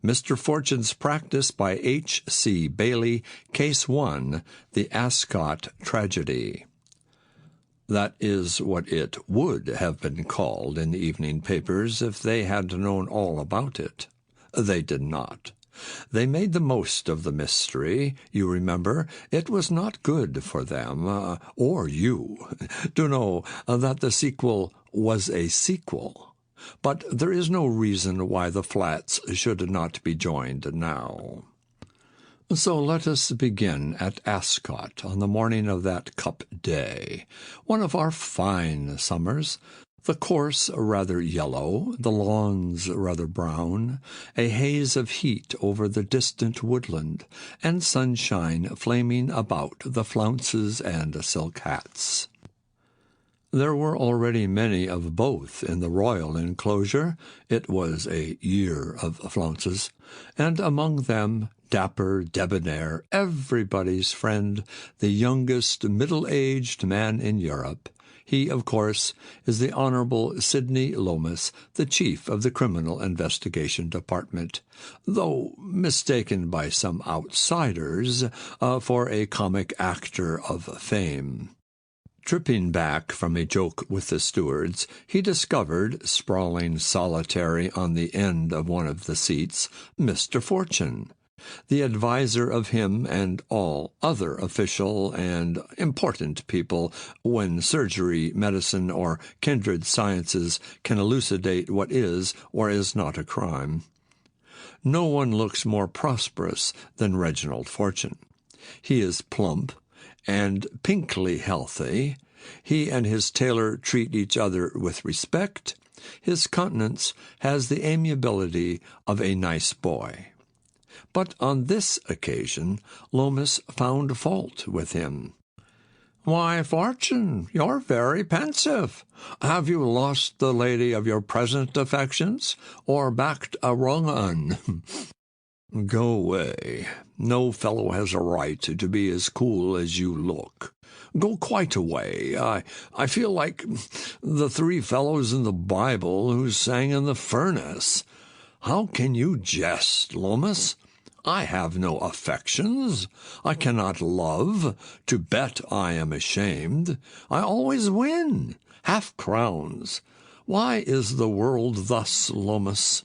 Mr. Fortune's Practice by H.C.Bailey, Case 1, The Ascot Tragedy. That is what it would have been called in the evening papers if they had known all about it. They did not. They made the most of the mystery, you remember. It was not good for them, or you, to know that the sequel was a sequel. But there is no reason why the flats should not be joined now. So let us begin at Ascot on the morning of that Cup Day, one of our fine summers, the course rather yellow, the lawns rather brown, a haze of heat over the distant woodland, and sunshine flaming about the flounces and silk hats. There were already many of both in the royal enclosure. It was a year of flounces, and among them dapper, debonair, everybody's friend, the youngest middle-aged man in Europe. He, of course, is the Honorable Sidney Lomas, the chief of the Criminal Investigation Department, though mistaken by some outsiders for a comic actor of fame. Tripping back from a joke with the stewards, he discovered, sprawling solitary on the end of one of the seats, Mr. Fortune, the adviser of him and all other official and important people when surgery, medicine, or kindred sciences can elucidate what is or is not a crime. No one looks more prosperous than Reginald Fortune. He is plump and pinkly healthy. He and his tailor treat each other with respect. His countenance has the amiability of a nice boy. But on this occasion Lomas found fault with him. "Why, Fortune, you're very pensive. Have you lost the lady of your present affections, or backed a wrong un?" "Go away. No fellow has a right to be as cool as you look. Go quite away. I feel like the three fellows in the Bible who sang in the furnace. How can you jest, Lomas? I have no affections. I cannot love. To bet I am ashamed. I always win. Half-crowns. Why is the world thus, Lomas?"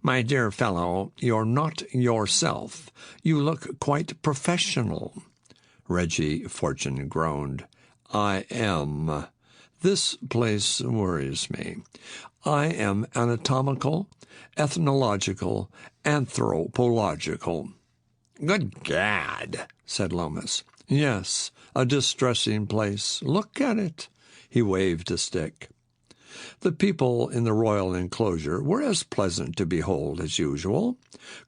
"My dear fellow, you're not yourself. You look quite professional." Reggie Fortune groaned. "I am. This place worries me. I am anatomical, ethnological, anthropological." "Good gad," said Lomas. "Yes, a distressing place. Look at it." He waved a stick. The people in the royal enclosure were as pleasant to behold as usual,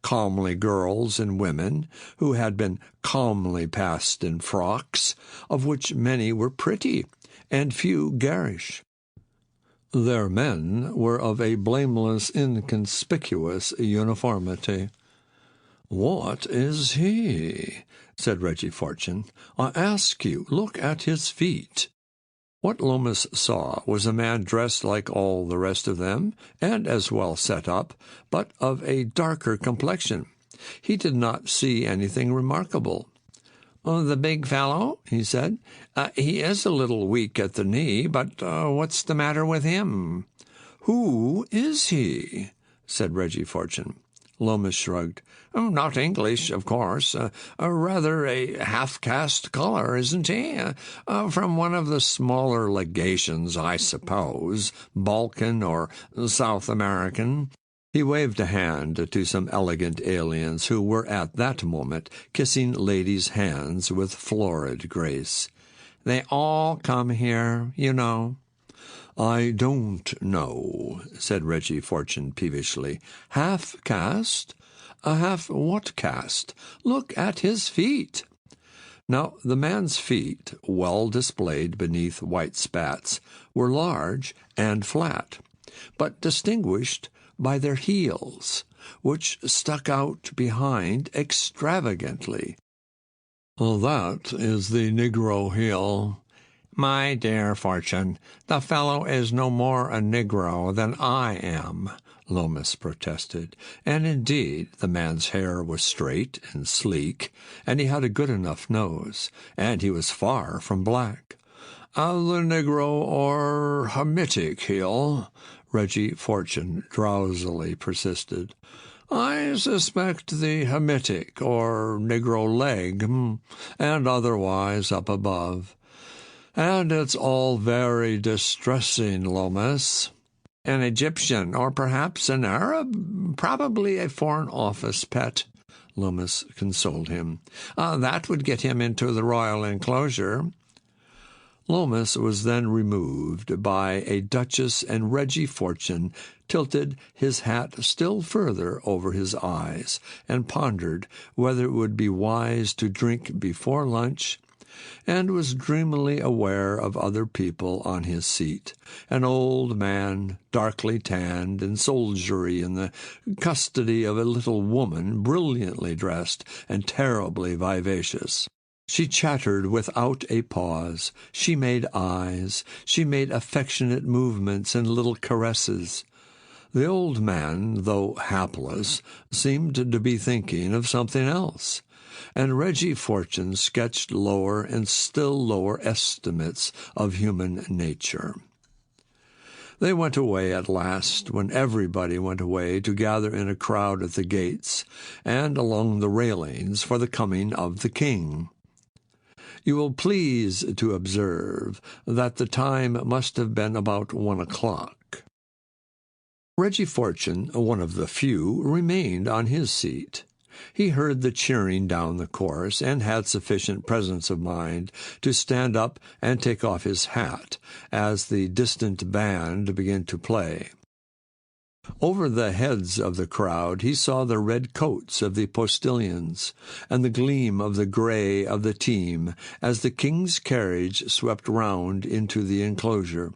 comely girls and women who had been calmly passed in frocks, of which many were pretty and few garish. Their men were of a blameless, inconspicuous uniformity. "What is he?" said Reggie Fortune. "I ask you, look at his feet." What Lomas saw was a man dressed like all the rest of them, and as well set up, but of a darker complexion. He did not see anything remarkable. "Oh, the big fellow," he said. "He is a little weak at the knee, but what's the matter with him?" "Who is he?" said Reggie Fortune. Lomas shrugged. "Not English, of course. Rather a half-caste color, isn't he? From one of the smaller legations, I suppose, Balkan or South American." He waved a hand to some elegant aliens who were at that moment kissing ladies' hands with florid grace. "They all come here, you know." "I don't know," said Reggie Fortune peevishly. "Half-caste? A half-what caste? Look at his feet." Now the man's feet, well displayed beneath white spats, were large and flat, but distinguished by their heels, which stuck out behind extravagantly. "That is the Negro heel." "My dear Fortune, the fellow is no more a Negro than I am," Lomas protested, and indeed the man's hair was straight and sleek, and he had a good enough nose, and he was far from black. "The Negro or Hamitic heel," Reggie Fortune drowsily persisted. "I suspect the Hamitic or Negro leg, and otherwise up above. And it's all very distressing, Lomas." "An Egyptian, or perhaps an Arab, probably a Foreign Office pet," Lomas consoled him. "That would get him into the royal enclosure." Lomas was then removed by a Duchess, and Reggie Fortune tilted his hat still further over his eyes and pondered whether it would be wise to drink before lunch, and was dreamily aware of other people on his seat, an old man, darkly tanned and soldiery, in the custody of a little woman brilliantly dressed and terribly vivacious. She chattered without a pause. She made eyes. She made affectionate movements and little caresses. The old man, though hapless, seemed to be thinking of something else, and Reggie Fortune sketched lower and still lower estimates of human nature. They went away at last, when everybody went away to gather in a crowd at the gates and along the railings for the coming of the king. You will please to observe that the time must have been about 1 o'clock. Reggie Fortune, one of the few, remained on his seat. He heard the cheering down the course, and had sufficient presence of mind to stand up and take off his hat as the distant band began to play. Over the heads of the crowd he saw the red coats of the postilions and the gleam of the grey of the team as the king's carriage swept round into the enclosure.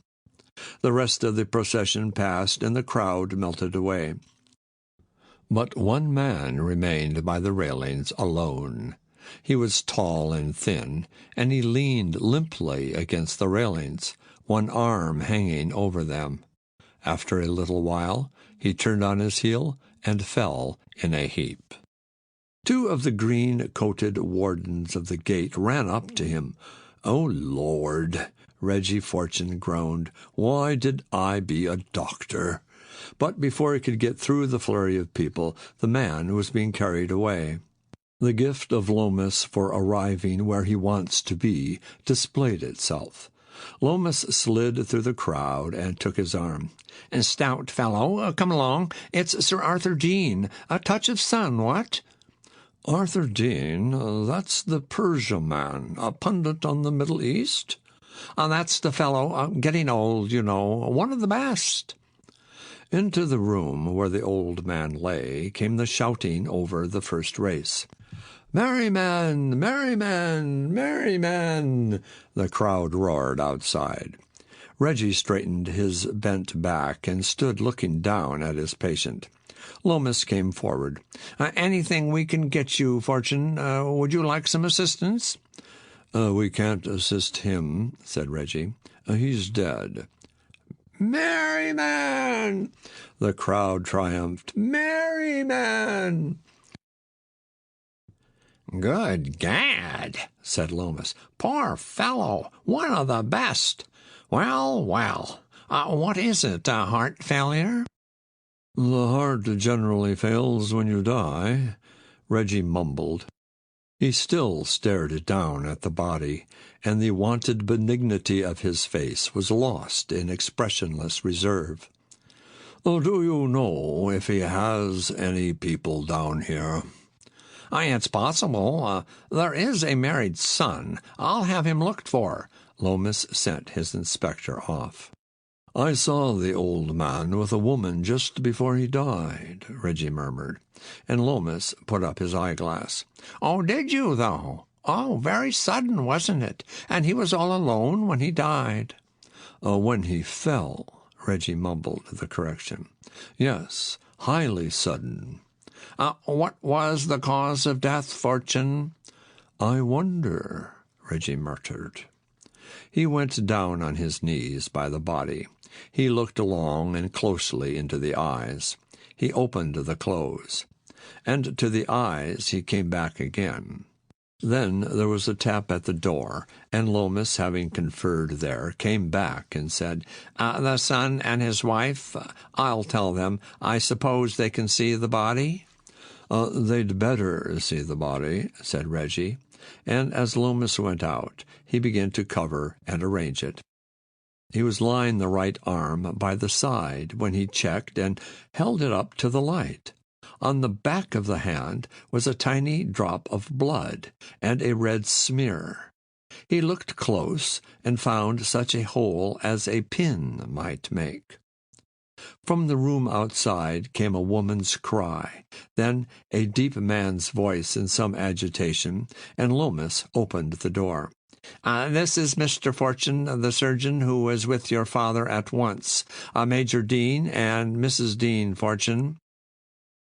The rest of the procession passed, and the crowd melted away. But one man remained by the railings alone. He was tall and thin, and he leaned limply against the railings, one arm hanging over them. After a little while he turned on his heel and fell in a heap. Two of the green-coated wardens of the gate ran up to him. "Oh, Lord!" Reggie Fortune groaned. "Why did I be a doctor?" But before he could get through the flurry of people, the man was being carried away. The gift of Lomas for arriving where he wants to be displayed itself. Lomas slid through the crowd and took his arm. "Stout fellow, come along. It's Sir Arthur Dean. A touch of sun, what?" "Arthur Dean? That's the Persia man, a pundit on the Middle East?" "That's the fellow. Getting old, you know. One of the best." Into the room where the old man lay came the shouting over the first race. "Merry men! Merry men! Merry men!" the crowd roared outside. Reggie straightened his bent back and stood looking down at his patient. Lomas came forward. "Anything we can get you, Fortune? Would you like some assistance?" "We can't assist him," said Reggie. "He's dead." "Merry man!" the crowd triumphed. "Merry man!" "Good gad," said Lomas. "Poor fellow, one of the best. Well, well, what is it, heart failure?" "The heart generally fails when you die," Reggie mumbled. He still stared down at the body, and the wonted benignity of his face was lost in expressionless reserve. "Do you know if he has any people down here?" "It's possible. There is a married son. I'll have him looked for." Lomas sent his inspector off. "I saw the old man with a woman just before he died," Reggie murmured, and Lomas put up his eyeglass. "Oh, did you, though? Oh, very sudden, wasn't it? And he was all alone when he died?" "When he fell," Reggie mumbled the correction. "Yes, highly sudden." "What was the cause of death, Fortune?" "I wonder," Reggie muttered. He went down on his knees by the body. He looked long and closely into the eyes. He opened the clothes. And to the eyes he came back again. Then there was a tap at the door, and Lomas, having conferred there, came back and said, "The son and his wife, I'll tell them. I suppose they can see the body?" "They'd better see the body," said Reggie, and as Lomas went out, he began to cover and arrange it. He was lying the right arm by the side when he checked and held it up to the light. On the back of the hand was a tiny drop of blood and a red smear. He looked close and found such a hole as a pin might make. From the room outside came a woman's cry, then a deep man's voice in some agitation, and Lomas opened the door. "This is Mr. Fortune, the surgeon who was with your father at once. Major Dean and Mrs. Dean Fortune."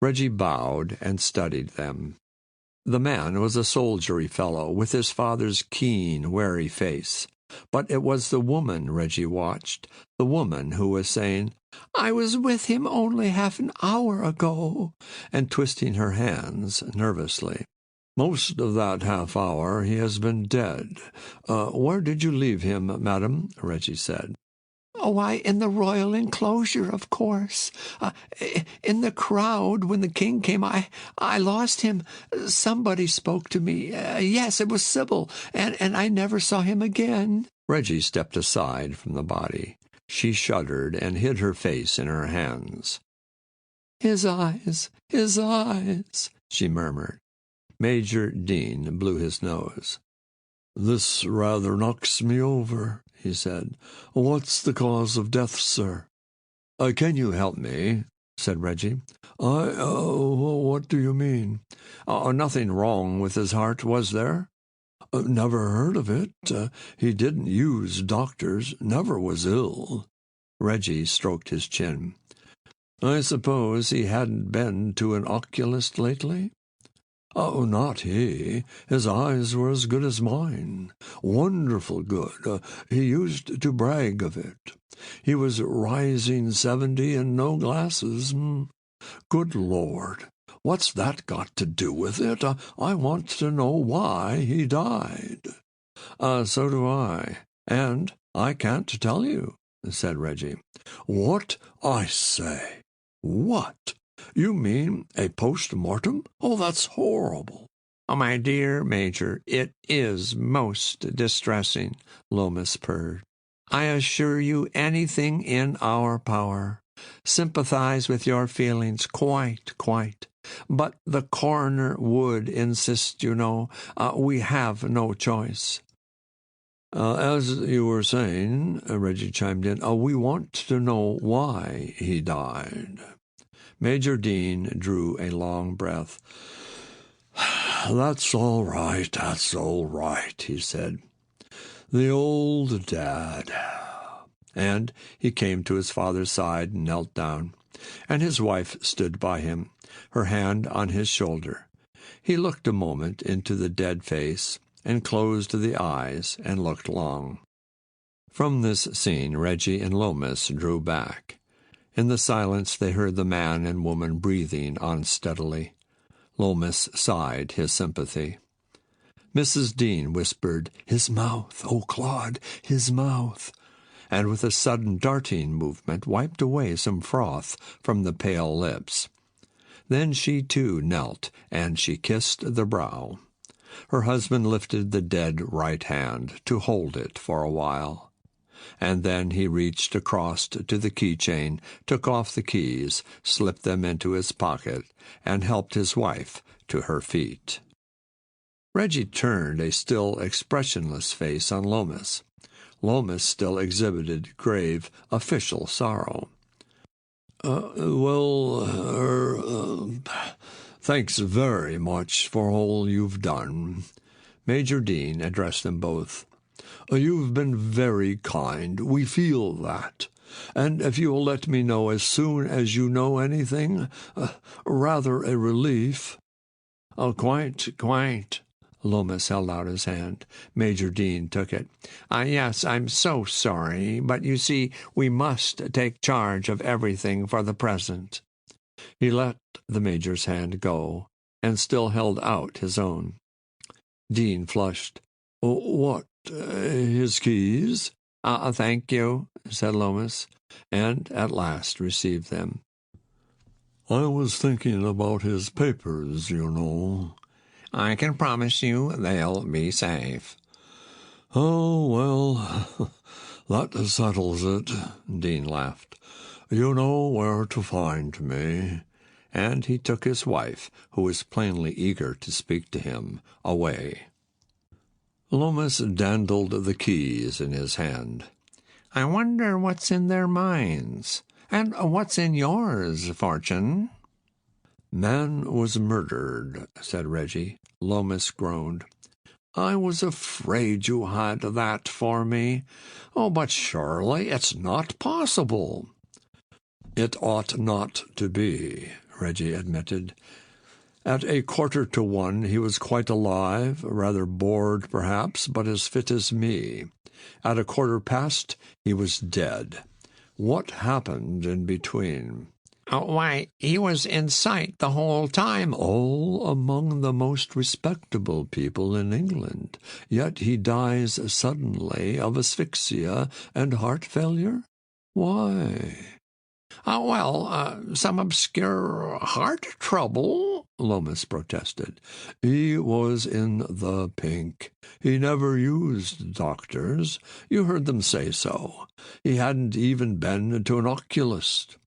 Reggie bowed and studied them. The man was a soldiery fellow, with his father's keen, wary face. But it was the woman Reggie watched, the woman who was saying, "I was with him only half an hour ago," and twisting her hands nervously. "Most of that half hour he has been dead. Where did you leave him, madam?" Reggie said. "Oh, why, in the royal enclosure, of course. In the crowd, when the king came, I lost him. Somebody spoke to me. Yes, it was Sybil, and I never saw him again." Reggie stepped aside from the body. She shuddered and hid her face in her hands. His eyes, she murmured. Major Dean blew his nose. "This rather knocks me over," he said. "What's the cause of death, sir?" "Can you help me?" said Reggie. What do you mean?" Nothing wrong with his heart, was there?" Never heard of it. He didn't use doctors, never was ill." Reggie stroked his chin. "I suppose he hadn't been to an oculist lately?" "Oh, not he. His eyes were as good as mine. Wonderful good. He used to brag of it. He was rising 70 and no glasses. Good Lord, what's that got to do with it? I want to know why he died." So do I. And I can't tell you," said Reggie. "What? I say. What? You mean a post-mortem? Oh, that's horrible." "Oh, my dear Major, it is most distressing," Lomas purred. "I assure you anything in our power. Sympathize with your feelings, quite. But the coroner would insist, you know. We have no choice." As you were saying," Reggie chimed in, "we want to know why he died." Major Dean drew a long breath. That's all right, he said. "The old dad." And he came to his father's side and knelt down, and his wife stood by him, her hand on his shoulder. He looked a moment into the dead face, and closed the eyes and looked long. From this scene Reggie and Lomas drew back. In the silence they heard the man and woman breathing unsteadily. Lomas sighed his sympathy. Mrs. Dean whispered, "His mouth, oh, Claude, his mouth," and with a sudden darting movement wiped away some froth from the pale lips. Then she too knelt, and she kissed the brow. Her husband lifted the dead right hand to hold it for a while. And then he reached across to the key-chain, took off the keys, slipped them into his pocket, and helped his wife to her feet. Reggie turned a still expressionless face on Lomas. Lomas still exhibited grave, official sorrow. Thanks very much for all you've done." Major Dean addressed them both. "You've been very kind. We feel that. And if you'll let me know as soon as you know anything, rather a relief." "Quite. Loomis held out his hand. Major Dean took it. Yes, I'm so sorry, but you see, we must take charge of everything for the present. He let the Major's hand go, and still held out his own. Dean flushed. What, his keys? Thank you, said Loomis, and at last received them. I was thinking about his papers, you know. I can promise you they'll be safe. Oh, well, that settles it, Dean laughed. You know where to find me. And he took his wife, who was plainly eager to speak to him, away. Loomis dandled the keys in his hand. I wonder what's in their minds. And what's in yours, Fortune? Man was murdered, said Reggie. Loomis groaned. I was afraid you had that for me. Oh, but surely it's not possible. It ought not to be, Reggie admitted. At 1:45 he was quite alive, rather bored perhaps, but as fit as me. At 1:15 he was dead. What happened in between? Why, he was in sight the whole time, all among the most respectable people in England. Yet he dies suddenly of asphyxia and heart failure? Why? Some obscure heart trouble, Loomis protested. He was in the pink. He never used doctors. You heard them say so. He hadn't even been to an oculist.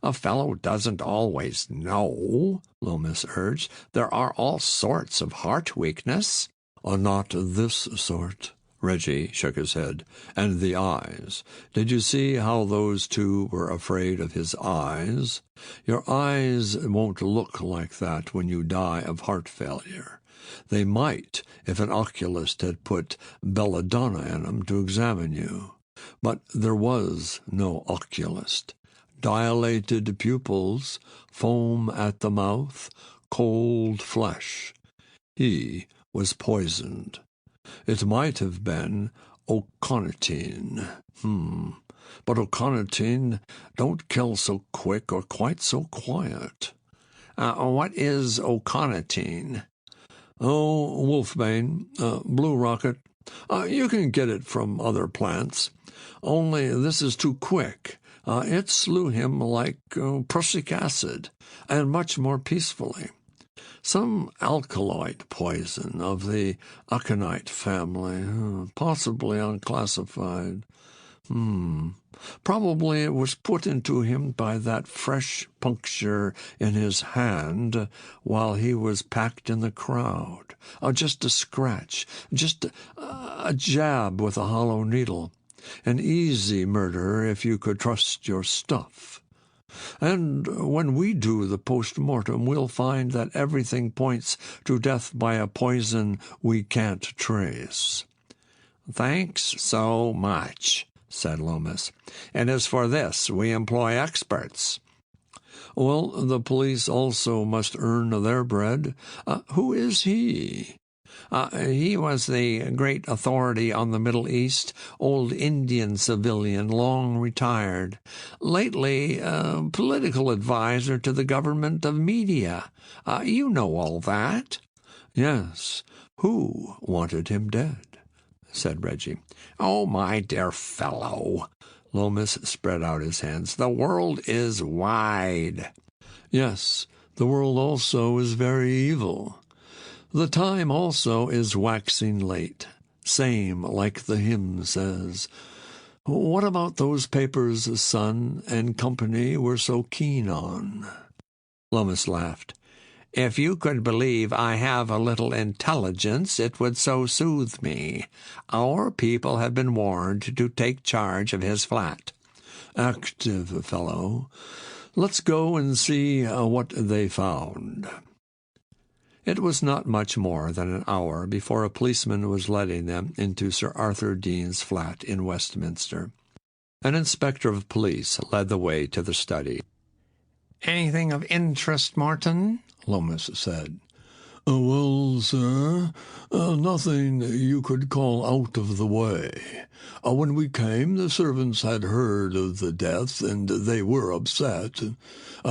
A fellow doesn't always know, Loomis urged. There are all sorts of heart weakness. Not this sort. Reggie shook his head. And the eyes. Did you see how those two were afraid of his eyes? Your eyes won't look like that when you die of heart failure. They might if an oculist had put belladonna in 'em to examine you. But there was no oculist. Dilated pupils, foam at the mouth, cold flesh. He was poisoned. It might have been aconitine. But aconitine don't kill so quick or quite so quiet. What is aconitine? Oh, wolfbane, blue rocket. You can get it from other plants. Only this is too quick. It slew him like prussic acid, and much more peacefully. Some alkaloid poison of the aconite family, possibly unclassified. Probably it was put into him by that fresh puncture in his hand while he was packed in the crowd. Just a scratch, just a jab with a hollow needle. An easy murder if you could trust your stuff. And when we do the post-mortem, we'll find that everything points to death by a poison we can't trace. Thanks so much, said Loomis. And as for this, we employ experts. Well, the police also must earn their bread. Who is he? He was the great authority on the Middle East, old Indian civilian, long retired. Lately, political advisor to the government of Media. You know all that. Yes. Who wanted him dead? Said Reggie. Oh, my dear fellow. Loomis spread out his hands. The world is wide. Yes, the world also is very evil. The time also is waxing late, same like the hymn says. What about those papers Son and Company were so keen on? Loomis laughed. If you could believe I have a little intelligence, it would so soothe me. Our people have been warned to take charge of his flat. Active fellow. Let's go and see what they found. It was not much more than an hour before a policeman was letting them into Sir Arthur Deane's flat in Westminster. An inspector of police led the way to the study. Anything of interest, Martin? Loomis said. Well, sir, nothing you could call out of the way. When we came, the servants had heard of the death, and they were upset.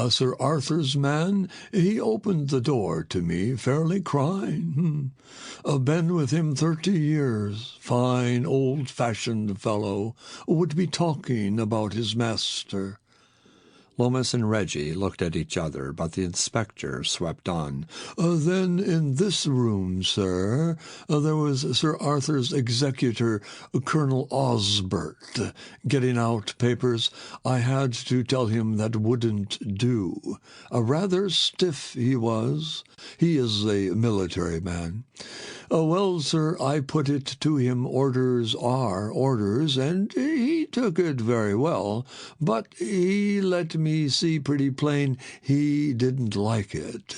Sir Arthur's man, he opened the door to me, fairly crying. Been with him 30 years, fine, old-fashioned fellow, would be talking about his master. Lomas and Reggie looked at each other, but the inspector swept on. Then in this room, sir, there was Sir Arthur's executor, Colonel Osbert, getting out papers. I had to tell him that wouldn't do. Rather stiff he was. He is a military man. Well, sir, I put it to him, orders are orders, and he took it very well, but he let me see pretty plain he didn't like it.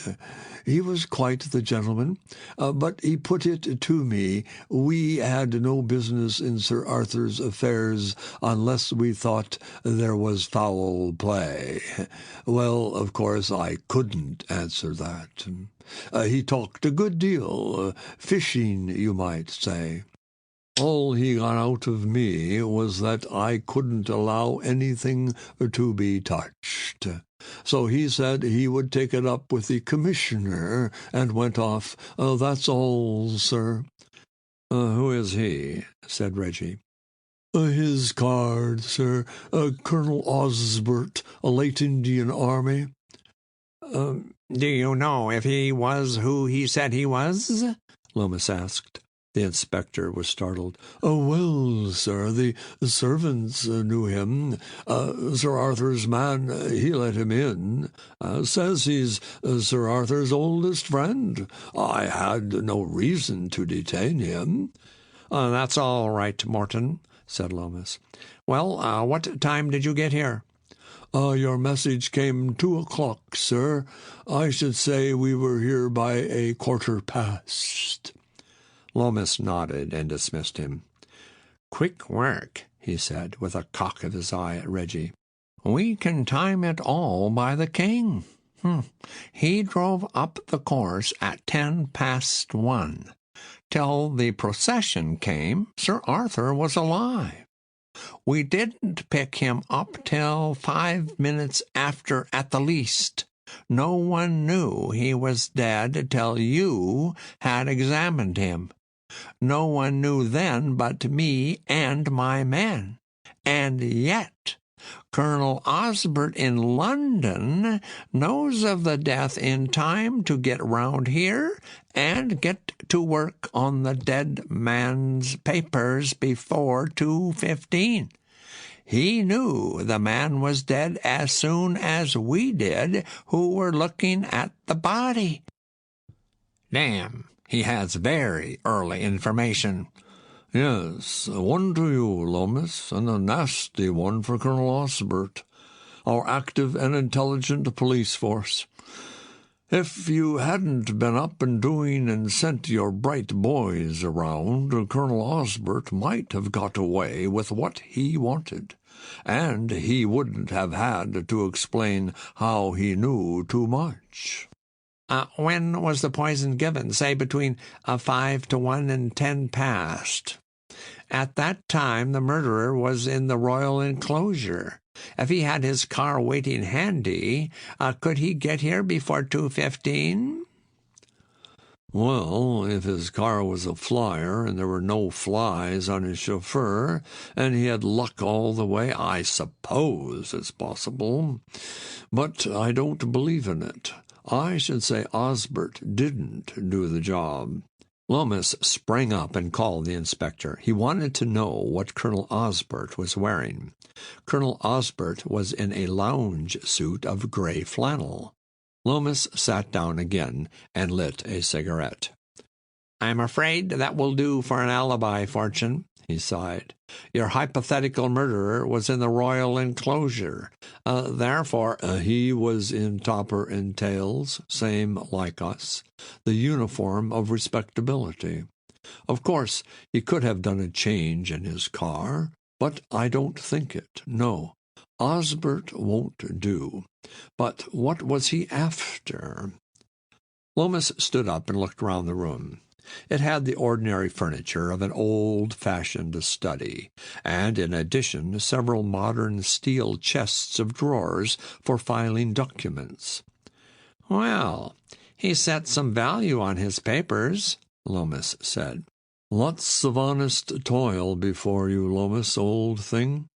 He was quite the gentleman, but he put it to me we had no business in Sir Arthur's affairs unless we thought there was foul play. Well, of course, I couldn't answer that. He talked a good deal, fishing, you might say. All he got out of me was that I couldn't allow anything to be touched. So he said he would take it up with the commissioner and went off. That's all, sir. Who is he? Said Reggie. His card, sir. Colonel Osbert, late Indian Army. Do you know if he was who he said he was? Lomas asked. The inspector was startled. Well, sir, the servants knew him. Sir Arthur's man, he let him in. Says he's Sir Arthur's oldest friend. I had no reason to detain him. That's all right, Morton, said Lomas. Well, what time did you get here? Your message came 2:00, sir. I should say we were here by 1:15. Lomas nodded and dismissed him. Quick work, he said, with a cock of his eye at Reggie. We can time it all by the king. He drove up the course at 1:10. Till the procession came, Sir Arthur was alive. We didn't pick him up till 5 minutes after at the least. No one knew he was dead till you had examined him. No one knew then but me and my men. And yet Colonel Osbert in London knows of the death in time to get round here and get to work on the dead man's papers before 2:15. He knew the man was dead as soon as we did who were looking at the body. Damn, he has very early information. Yes, one to you, Lomas, and a nasty one for Colonel Osbert, our active and intelligent police force. If you hadn't been up and doing and sent your bright boys around, Colonel Osbert might have got away with what he wanted, and he wouldn't have had to explain how he knew too much. When was the poison given? Say between 5:01 and 10 past. At that time, the murderer was in the royal enclosure. If he had his car waiting handy, could he get here before 2:15? Well, if his car was a flyer and there were no flies on his chauffeur, and he had luck all the way, I suppose it's possible. But I don't believe in it. I should say Osbert didn't do the job. Lomas sprang up and called the inspector. He wanted to know what Colonel Osbert was wearing. Colonel Osbert was in a lounge suit of gray flannel. Lomas sat down again and lit a cigarette. I'm afraid that will do for an alibi, Fortune, he sighed. Your hypothetical murderer was in the royal enclosure. Therefore, he was in topper and tails, same like us, the uniform of respectability. Of course, he could have done a change in his car, but I don't think it, no. Osbert won't do. But what was he after? Lomas stood up and looked round the room. It had the ordinary furniture of an old-fashioned study, and in addition several modern steel chests of drawers for filing documents. "Well, he set some value on his papers," Lomas said. "Lots of honest toil before you, Lomas, old thing."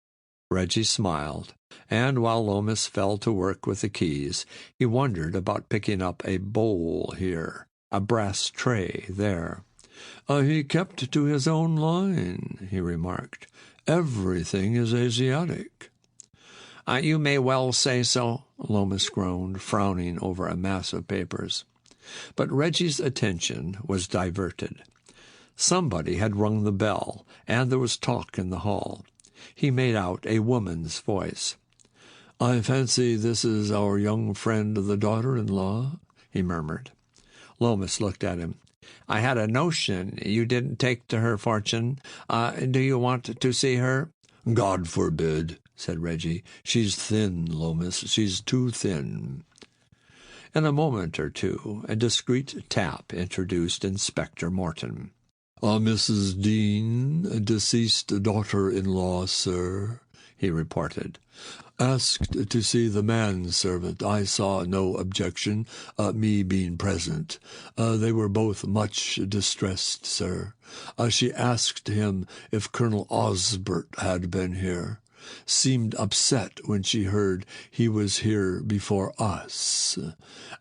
Reggie smiled, and while Lomas fell to work with the keys, he wondered about picking up a bowl here, a brass tray there. He kept to his own line," he remarked. "Everything is Asiatic." You may well say so," Lomas groaned, frowning over a mass of papers. But Reggie's attention was diverted. Somebody had rung the bell, and there was talk in the hall. He made out a woman's voice. "I fancy this is our young friend, the daughter-in-law," he murmured. Lomas looked at him. "I had a notion you didn't take to her, Fortune. Do you want to see her?" "God forbid," said Reggie. "She's thin, Lomas. She's too thin." In a moment or two, a discreet tap introduced Inspector Morton. "Mrs. Dean, deceased daughter-in-law, sir," he reported. "Asked to see the manservant. I saw no objection, me being present. They were both much distressed, sir. She asked him if Colonel Osbert had been here. Seemed upset when she heard he was here before us.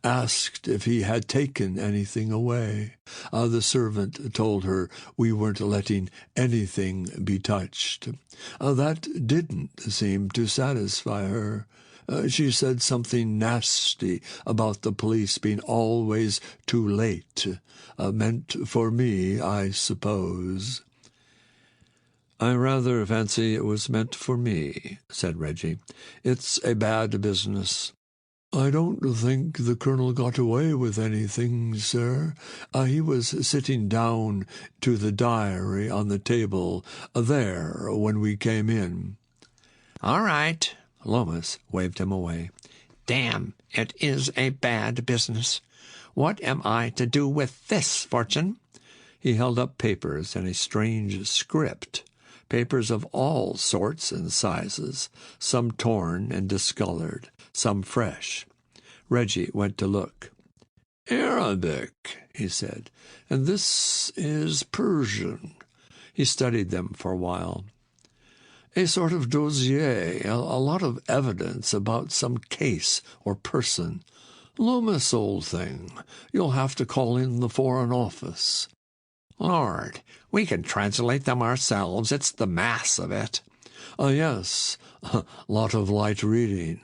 Asked if he had taken anything away. The servant told her we weren't letting anything be touched. That didn't seem to satisfy her. She said something nasty about the police being always too late. Meant for me, I suppose." "I rather fancy it was meant for me," said Reggie. "It's a bad business." "I don't think the colonel got away with anything, sir. He was sitting down to the diary on the table there when we came in." "All right," Lomas waved him away. "Damn, it is a bad business. What am I to do with this, Fortune?" He held up papers in a strange script, papers of all sorts and sizes, some torn and discolored, some fresh. Reggie went to look. "Arabic," he said, "and this is Persian." He studied them for a while. "A sort of dossier, a lot of evidence about some case or person. Lomas, old thing, you'll have to call in the Foreign Office." "Lord, we can translate them ourselves. It's the mass of it." "Yes, lot of light reading.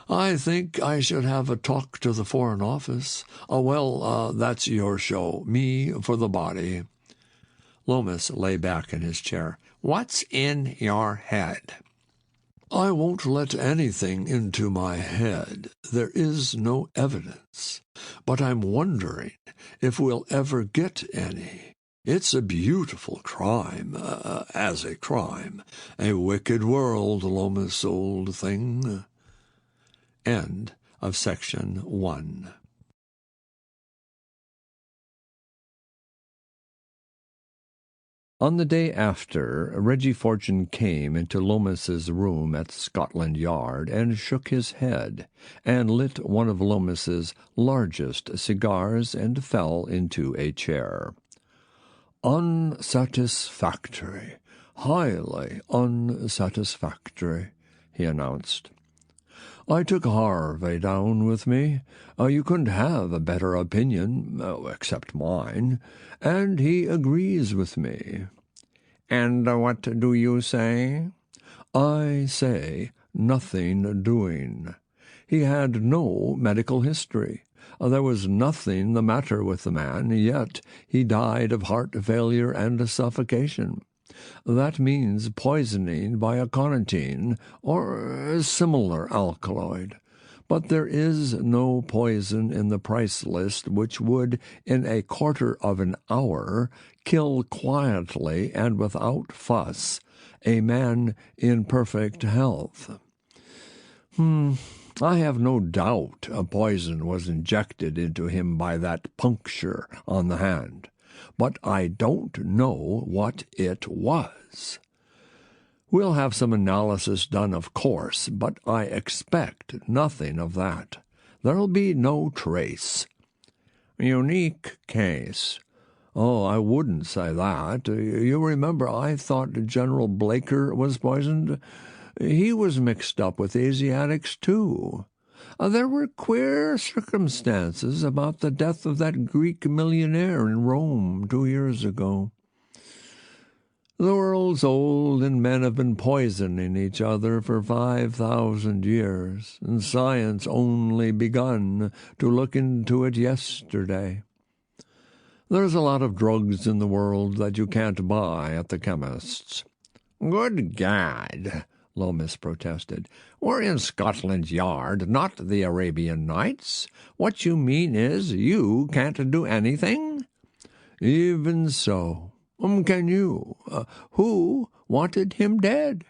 I think I should have a talk to the Foreign Office. That's your show. Me for the body." Lomas lay back in his chair. "What's in your head?" "I won't let anything into my head. There is no evidence. But I'm wondering if we'll ever get any. It's a beautiful crime, as a crime. A wicked world, Lomas, old thing." End of section 1. On the day after, Reggie Fortune came into Lomas's room at Scotland Yard and shook his head, and lit one of Lomas's largest cigars and fell into a chair. "Unsatisfactory, highly unsatisfactory," he announced. "I took Harvey down with me. You couldn't have a better opinion, except mine, and he agrees with me." "And what do you say?" "I say nothing doing. He had no medical history. There was nothing the matter with the man, yet he died of heart failure and suffocation. That means poisoning by aconitine or a similar alkaloid. But there is no poison in the price list which would, in a quarter of an hour, kill quietly and without fuss a man in perfect health." I have no doubt a poison was injected into him by that puncture on the hand, but I don't know what it was. We'll have some analysis done, of course, but I expect nothing of that. There'll be no trace." "Unique case." "Oh, I wouldn't say that. You remember I thought General Blaker was poisoned? He was mixed up with Asiatics, too. There were queer circumstances about the death of that Greek millionaire in Rome 2 years ago. The world's old, and men have been poisoning each other for 5,000 years, and science only begun to look into it yesterday. There's a lot of drugs in the world that you can't buy at the chemist's." "Good God," Lomas protested. "We're in Scotland Yard, not the Arabian Nights. What you mean is you can't do anything?" "Even so. Can you? Who wanted him dead?"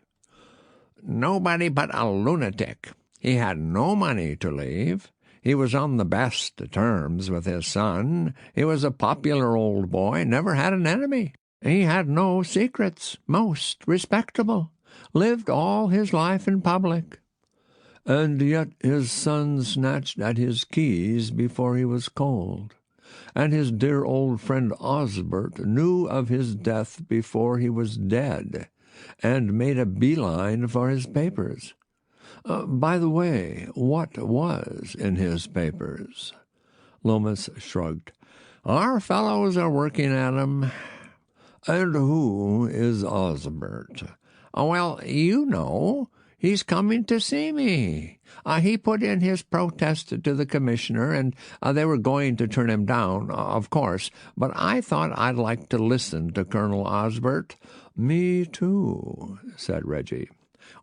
"Nobody but a lunatic. He had no money to leave. He was on the best terms with his son. He was a popular old boy, never had an enemy. He had no secrets, most respectable. Lived all his life in public." "And yet his son snatched at his keys before he was cold. And his dear old friend Osbert knew of his death before he was dead, and made a beeline for his papers. By the way, what was in his papers?" Lomas shrugged. "Our fellows are working at 'em." "And who is Osbert?" "Well, you know. He's coming to see me. He put in his protest to the commissioner, and they were going to turn him down, of course, but I thought I'd like to listen to Colonel Osbert." "Me too," said Reggie.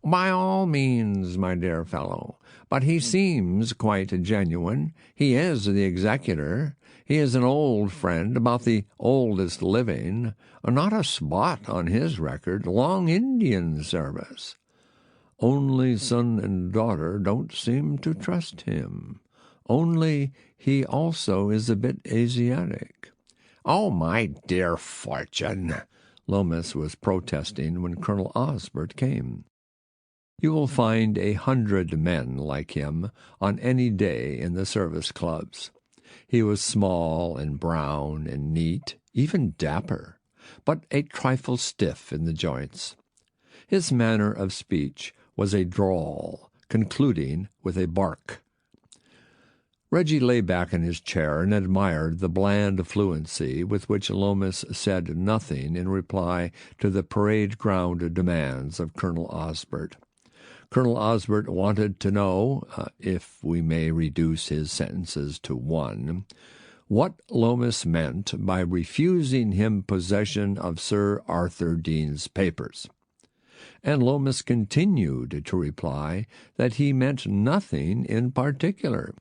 "By all means, my dear fellow. But he seems quite genuine. He is the executor. He is an old friend, about the oldest living. Not a spot on his record. Long Indian service." "Only son and daughter don't seem to trust him. Only he also is a bit Asiatic." "Oh, my dear Fortune," Lomas was protesting when Colonel Osbert came. You will find 100 men like him on any day in the service clubs. He was small and brown and neat, even dapper, but a trifle stiff in the joints. His manner of speech was a drawl, concluding with a bark. Reggie lay back in his chair and admired the bland fluency with which Lomas said nothing in reply to the parade-ground demands of Colonel Osbert. Colonel Osbert wanted to know, if we may reduce his sentences to one, what Lomas meant by refusing him possession of Sir Arthur Deane's papers. And Lomas continued to reply that he meant nothing in particular.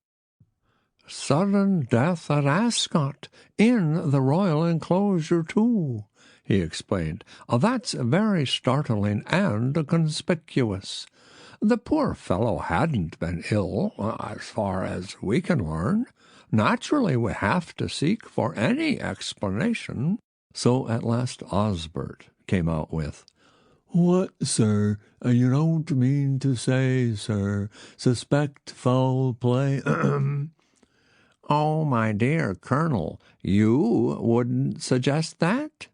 "Sudden death at Ascot, in the royal enclosure, too," he explained. "That's very startling and conspicuous. The poor fellow hadn't been ill, as far as we can learn. Naturally, we have to seek for any explanation." So at last Osbert came out with, "What, sir? You don't mean to say, sir, suspect foul play?" "Oh, my dear Colonel, you wouldn't suggest that?"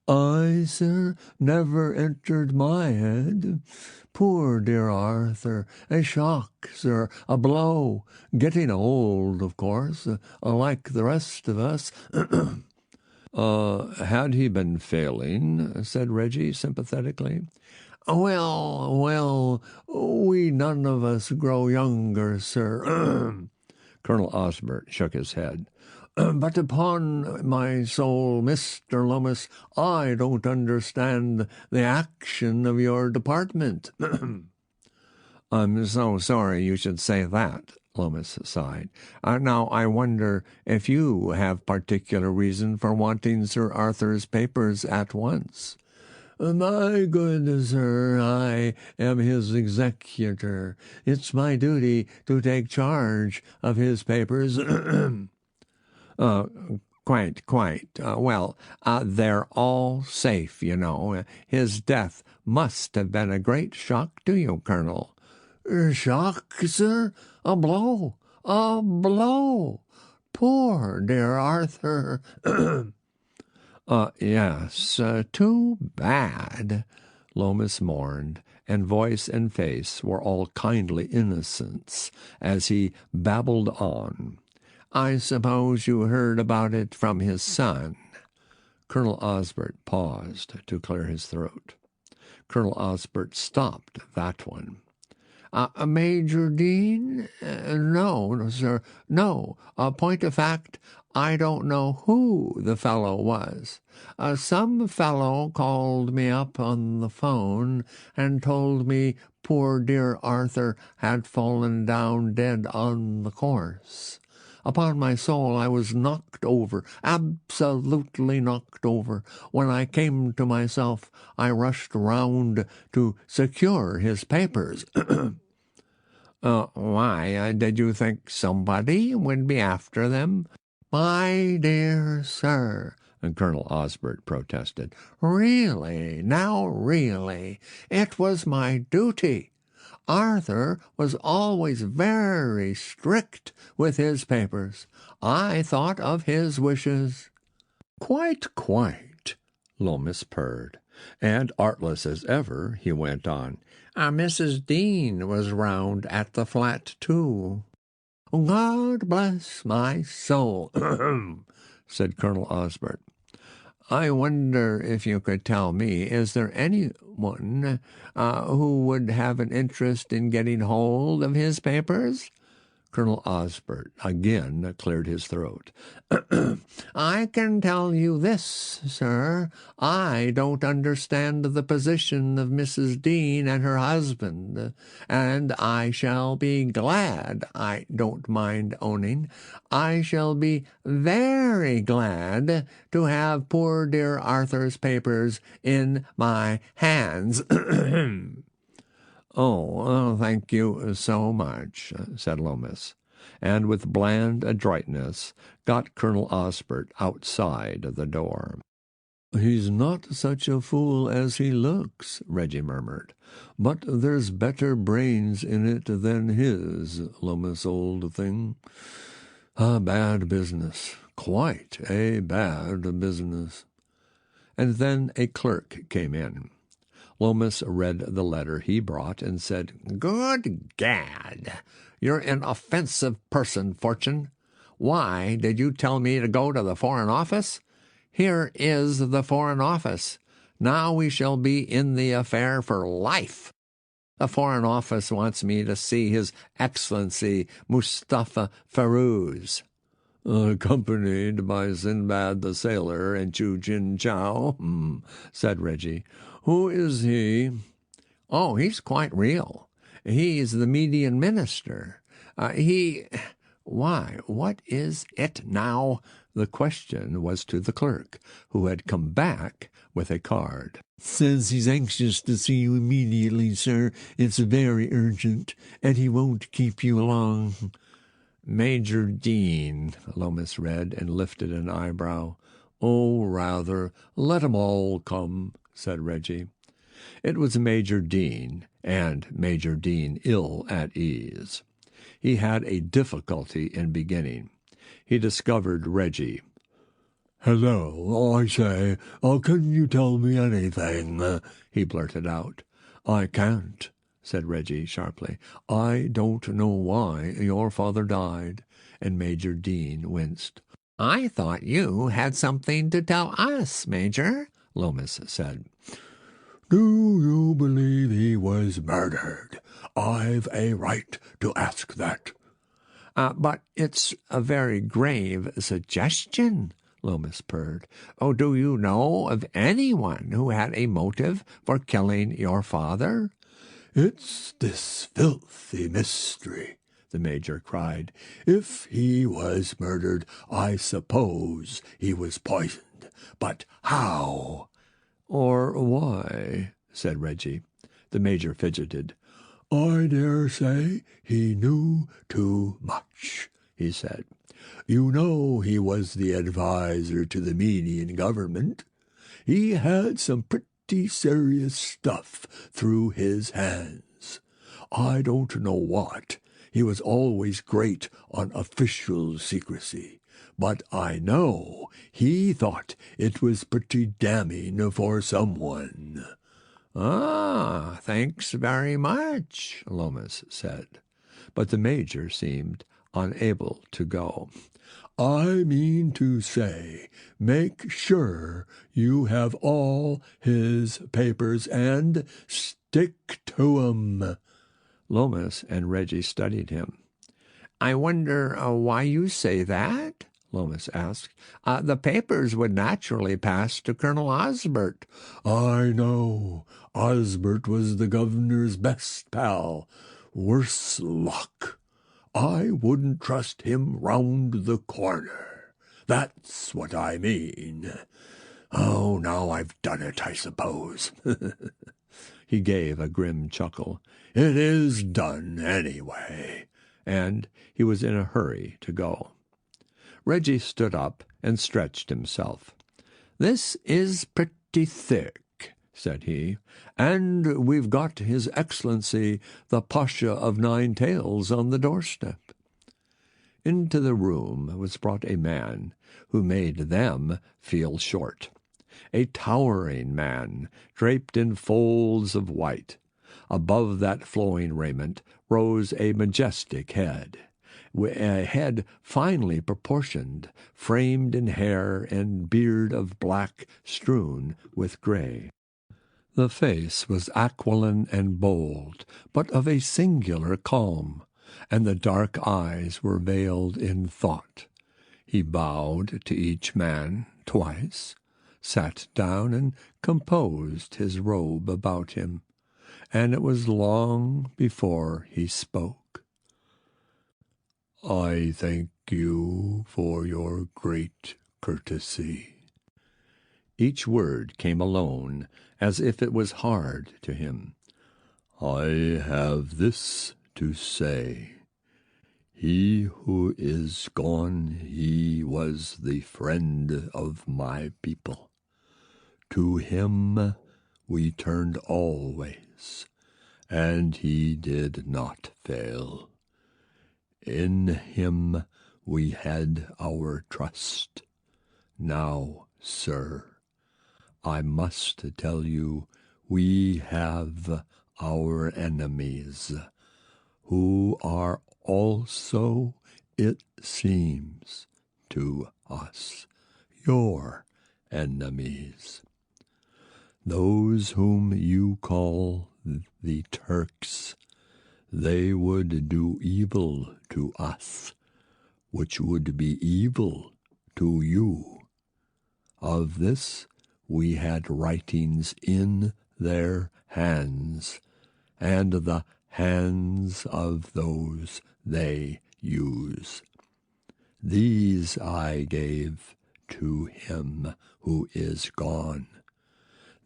"I, sir, never entered my head. Poor dear Arthur, a shock, sir, a blow, getting old, of course, like the rest of us." Had he been failing?" said Reggie sympathetically. Well, we none of us grow younger, sir." Colonel Osbert shook his head. "But upon my soul, Mr. Lomas, I don't understand the action of your department." "I'm so sorry you should say that," Lomas sighed. "Now I wonder if you have particular reason for wanting Sir Arthur's papers at once." My good sir, I am his executor. It's my duty to take charge of his papers. Quite. Well, they're all safe, you know. His death must have been a great shock to you, Colonel. Shock, sir? A blow. A blow. Poor dear Arthur. Yes, too bad, Lomas mourned, and voice and face were all kindly innocence as he babbled on. I suppose you heard about it from his son. Colonel Osbert paused to clear his throat. Colonel Osbert stopped that one. Major Dean? No, sir, no. Point of fact, I don't know who the fellow was. Some fellow called me up on the phone and told me poor dear Arthur had fallen down dead on the course. Upon my soul, I was knocked over, absolutely knocked over. When I came to myself, I rushed round to secure his papers. Why, did you think somebody would be after them? My dear sir, Colonel Osbert protested. Really, it was my duty. Arthur was always very strict with his papers. I thought of his wishes. Quite, Lomas purred, and artless as ever, he went on. Mrs. Dean was round at the flat, too. God bless my soul, said Colonel Osbert. I wonder if you could tell me, is there anyone who would have an interest in getting hold of his papers? Colonel Osbert again cleared his throat. I can tell you this, sir. I don't understand the position of Mrs. Dean and her husband, and I shall be glad, I don't mind owning, I shall be very glad to have poor dear Arthur's papers in my hands. Oh, thank you so much, said Lomas, and with bland adroitness got Colonel Osbert outside the door. He's not such a fool as he looks, Reggie murmured, but there's better brains in it than his, Lomas, old thing. A bad business, quite a bad business. And then a clerk came in. Lomas read the letter he brought and said, Good gad! You're an offensive person, Fortune. Why did you tell me to go to the Foreign Office? Here is the Foreign Office. Now we shall be in the affair for life. The Foreign Office wants me to see His Excellency Mustafa Ferouz. Accompanied by Sinbad the Sailor and Chu Jin Chow, said Reggie. Who is he? Oh, he's quite real. He's the Median minister. Why, what is it now? The question was to the clerk, who had come back with a card. Says he's anxious to see you immediately, sir. It's very urgent, and he won't keep you long. Major Dean, Lomas read and lifted an eyebrow. Oh, rather, let 'em all come, said Reggie. It was Major Dean, and Major Dean ill at ease. He had a difficulty in beginning. He discovered Reggie. Hello, I say, can you tell me anything? He blurted out. I can't, said Reggie sharply. I don't know why your father died, and Major Dean winced. I thought you had something to tell us, Major, Lomas said. Do you believe he was murdered? I've a right to ask that. But it's a very grave suggestion, Lomas purred. Oh, do you know of anyone who had a motive for killing your father? It's this filthy mystery, the Major cried. If he was murdered, I suppose he was poisoned. But how? "Or why?" said Reggie. The Major fidgeted. "I dare say he knew too much," he said. "You know he was the adviser to the Median government. He had some pretty serious stuff through his hands. I don't know what. He was always great on official secrecy. But I know he thought it was pretty damning for someone." "Ah, thanks very much," Lomas said. But the Major seemed unable to go. "I mean to say, make sure you have all his papers and stick to 'em." Lomas and Reggie studied him. "I wonder why you say that?" Lomas asked. "The papers would naturally pass to Colonel Osbert." "I know. Osbert was the governor's best pal. Worse luck. I wouldn't trust him round the corner. That's what I mean. Oh, now I've done it, I suppose." He gave a grim chuckle. "It is done, anyway." And he was in a hurry to go. Reggie stood up and stretched himself. "This is pretty thick," said he, "and we've got His Excellency the Pasha of Nine Tails on the doorstep." Into the room was brought a man who made them feel short. A towering man, draped in folds of white. Above that flowing raiment rose a majestic head, a head finely proportioned, framed in hair and beard of black strewn with gray. The face was aquiline and bold, but of a singular calm, and the dark eyes were veiled in thought. He bowed to each man twice, sat down and composed his robe about him, and it was long before he spoke. "I thank you for your great courtesy." Each word came alone, as if it was hard to him. "I have this to say. He who is gone, he was the friend of my people. To him we turned always, and he did not fail. In him we had our trust. Now, sir, I must tell you we have our enemies, who are also, it seems to us, your enemies. Those whom you call the Turks, they would do evil to us, which would be evil to you. Of this we had writings in their hands, and the hands of those they use. These I gave to him who is gone,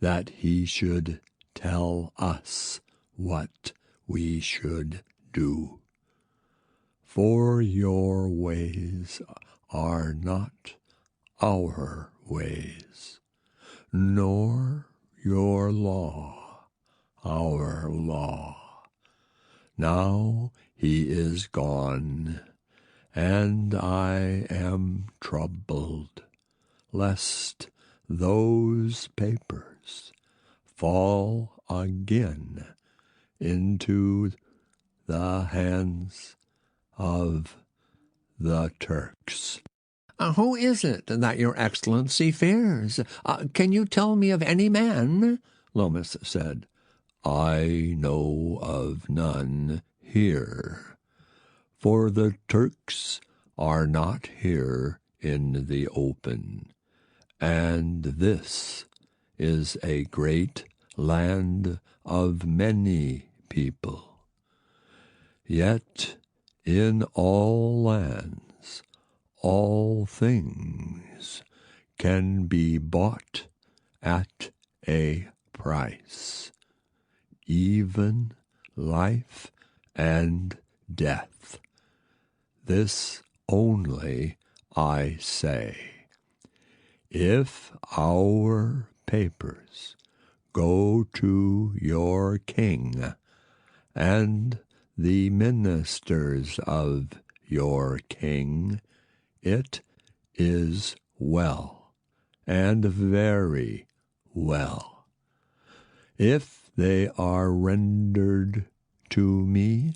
that he should tell us what we should do. For your ways are not our ways, nor your law our law. Now he is gone, and I am troubled, lest those papers fall again into the hands of the Turks." "Who is it that your Excellency fears? Can you tell me of any man?" Lomas said. "I know of none here, for the Turks are not here in the open, and this is a great land of many people. Yet in all lands all things can be bought at a price, even life and death. This only I say. If our papers go to your king and the ministers of your king, it is well, and very well. If they are rendered to me,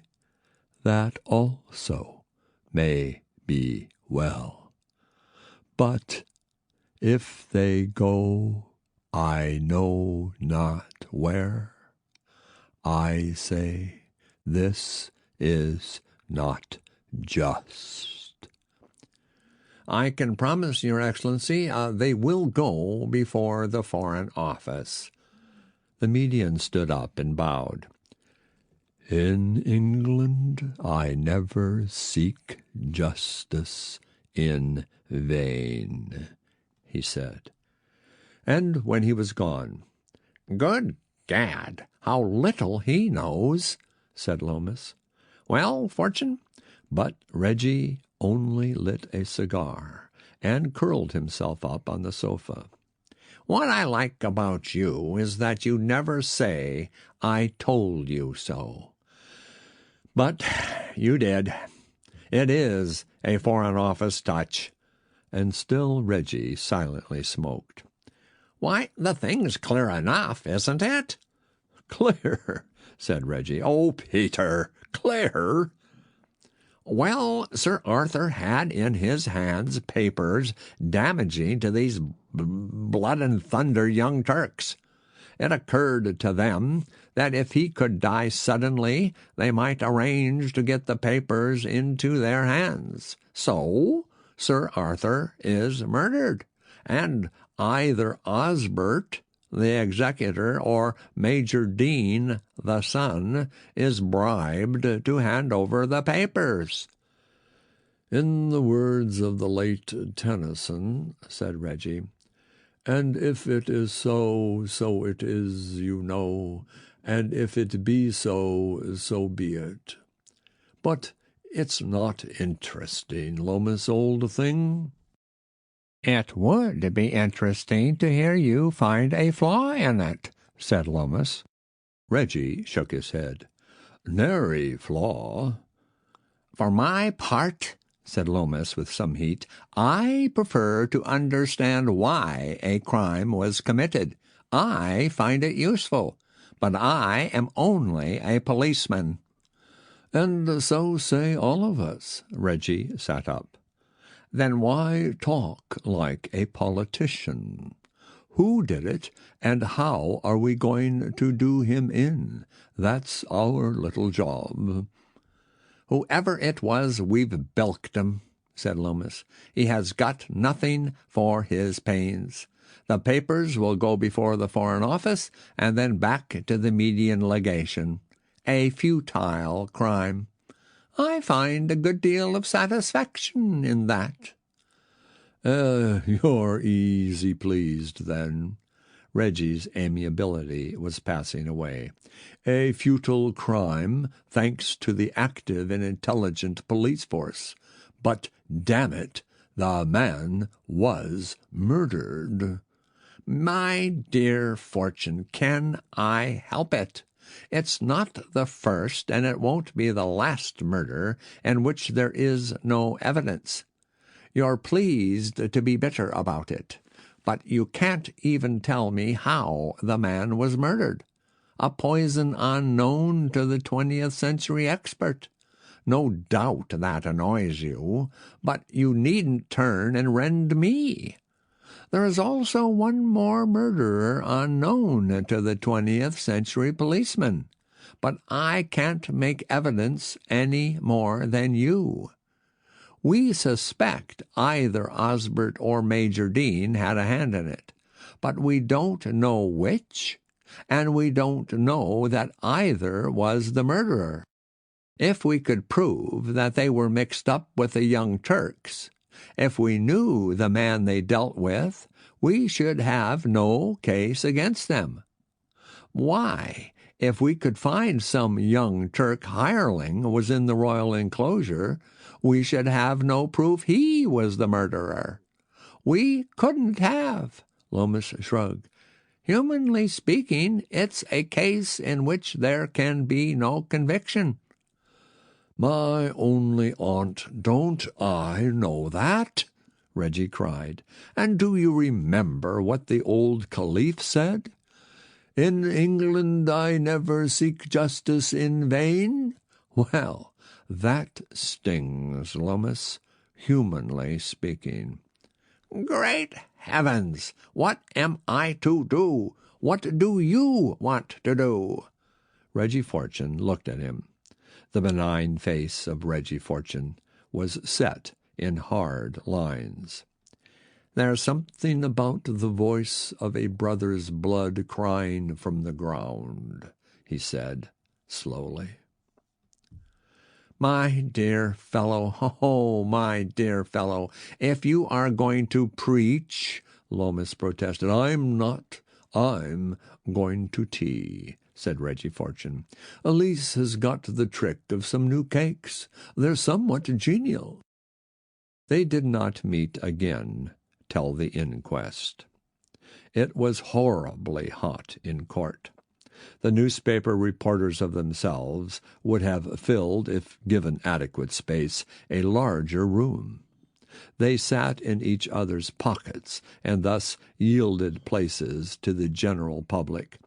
that also may be well. But if they go I know not where, I say this is not just. I can promise, Your Excellency, they will go before the Foreign Office. The median stood up and bowed. In England I never seek justice in vain, he said. And when he was gone, "Good gad, how little he knows," said Lomas. "Well, Fortune?" But Reggie only lit a cigar and curled himself up on the sofa. "What I like about you is that you never say, 'I told you so.'" "But you did. It is a Foreign Office touch." And still Reggie silently smoked. "Why, the thing's clear enough, isn't it?" "Clear," said Reggie. "Oh, Peter, clear." "Well, Sir Arthur had in his hands papers damaging to these blood-and-thunder young Turks. It occurred to them that if he could die suddenly, they might arrange to get the papers into their hands. So Sir Arthur is murdered, and either Osbert, the executor, or Major Dean, the son, is bribed to hand over the papers." "In the words of the late Tennyson," said Reggie, "and if it is so, so it is, you know, and if it be so, so be it. But it's not interesting, Lomas, old thing." "It would be interesting to hear you find a flaw in it," said Lomas. Reggie shook his head. "Nary flaw." "For my part," said Lomas with some heat, "I prefer to understand why a crime was committed. I find it useful, but I am only a policeman." "And so say all of us." Reggie sat up. "Then why talk like a politician? Who did it, and how are we going to do him in? That's our little job." "Whoever it was, we've bilked him," said Lomas. "He has got nothing for his pains. The papers will go before the Foreign Office and then back to the Median legation. A futile crime. I find a good deal of satisfaction in that." You're easy pleased, then." Reggie's amiability was passing away. "A futile crime, thanks to the active and intelligent police force. But, damn it, the man was murdered." "My dear Fortune, can I help it? It's not the first, and it won't be the last murder in which there is no evidence. You're pleased to be bitter about it, but you can't even tell me how the man was murdered. A poison unknown to the 20th century expert. No doubt that annoys you, but you needn't turn and rend me. There is also one more murderer unknown to the 20th century policeman, but I can't make evidence any more than you. We suspect either Osbert or Major Dean had a hand in it, but we don't know which, and we don't know that either was the murderer. If we could prove that they were mixed up with the Young Turks, if we knew the man they dealt with, we should have no case against them. Why, if we could find some young Turk hireling was in the royal enclosure, we should have no proof he was the murderer. We couldn't have. Lomas shrugged. Humanly speaking, it's a case in which there can be no conviction. My only aunt, don't I know that? Reggie cried. And do you remember what the old Caliph said? In England I never seek justice in vain. Well, that stings, Lomas, humanly speaking. Great heavens! What am I to do? What do you want to do? Reggie Fortune looked at him. The benign face of Reggie Fortune was set in hard lines. There's something about the voice of a brother's blood crying from the ground, he said slowly. My dear fellow, oh, my dear fellow, if you are going to preach, Lomas protested. I'm not. I'm going to tea, said Reggie Fortune. Elise has got the trick of some new cakes. They're somewhat genial. They did not meet again till the inquest. It was horribly hot in court. The newspaper reporters of themselves would have filled, if given adequate space, a larger room. They sat in each other's pockets, and thus yielded places to the general public,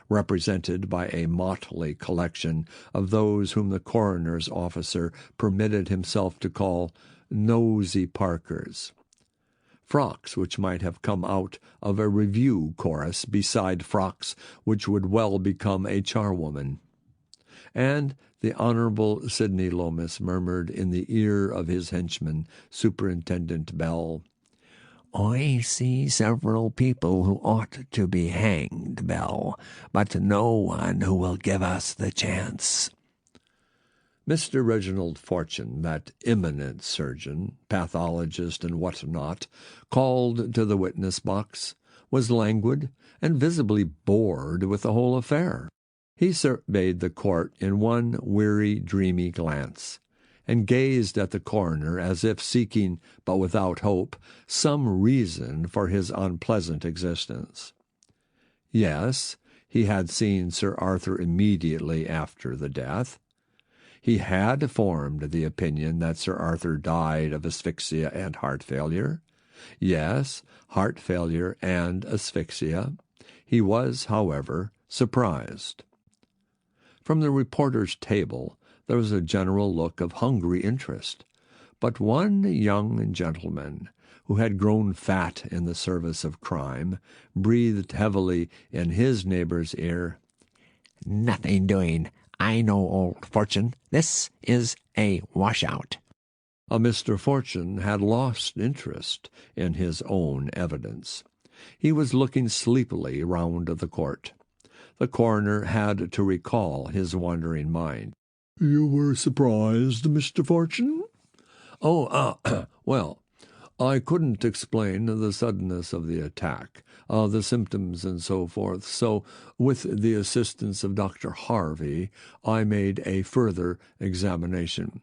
represented by a motley collection of those whom the coroner's officer permitted himself to call nosy Parkers. Frocks which might have come out of a review chorus beside frocks which would well become a charwoman. And the Honorable Sidney Lomas murmured in the ear of his henchman, Superintendent Bell, I see several people who ought to be hanged, Bell, but no one who will give us the chance. Mr. Reginald Fortune, that eminent surgeon, pathologist, and what not, called to the witness-box, was languid and visibly bored with the whole affair. He surveyed the court in one weary, dreamy glance, and gazed at the coroner as if seeking, but without hope, some reason for his unpleasant existence. Yes, he had seen Sir Arthur immediately after the death. He had formed the opinion that Sir Arthur died of asphyxia and heart failure. Yes, heart failure and asphyxia. He was, however, surprised. From the reporter's table there was a general look of hungry interest, but one young gentleman, who had grown fat in the service of crime, breathed heavily in his neighbor's ear. Nothing doing. I know, old Fortune. This is a washout. Mr. Fortune had lost interest in his own evidence. He was looking sleepily round the court. The coroner had to recall his wandering mind. You were surprised, Mr. Fortune? Well, I couldn't explain the suddenness of the attack, the symptoms and so forth, so with the assistance of Dr. Harvey, I made a further examination.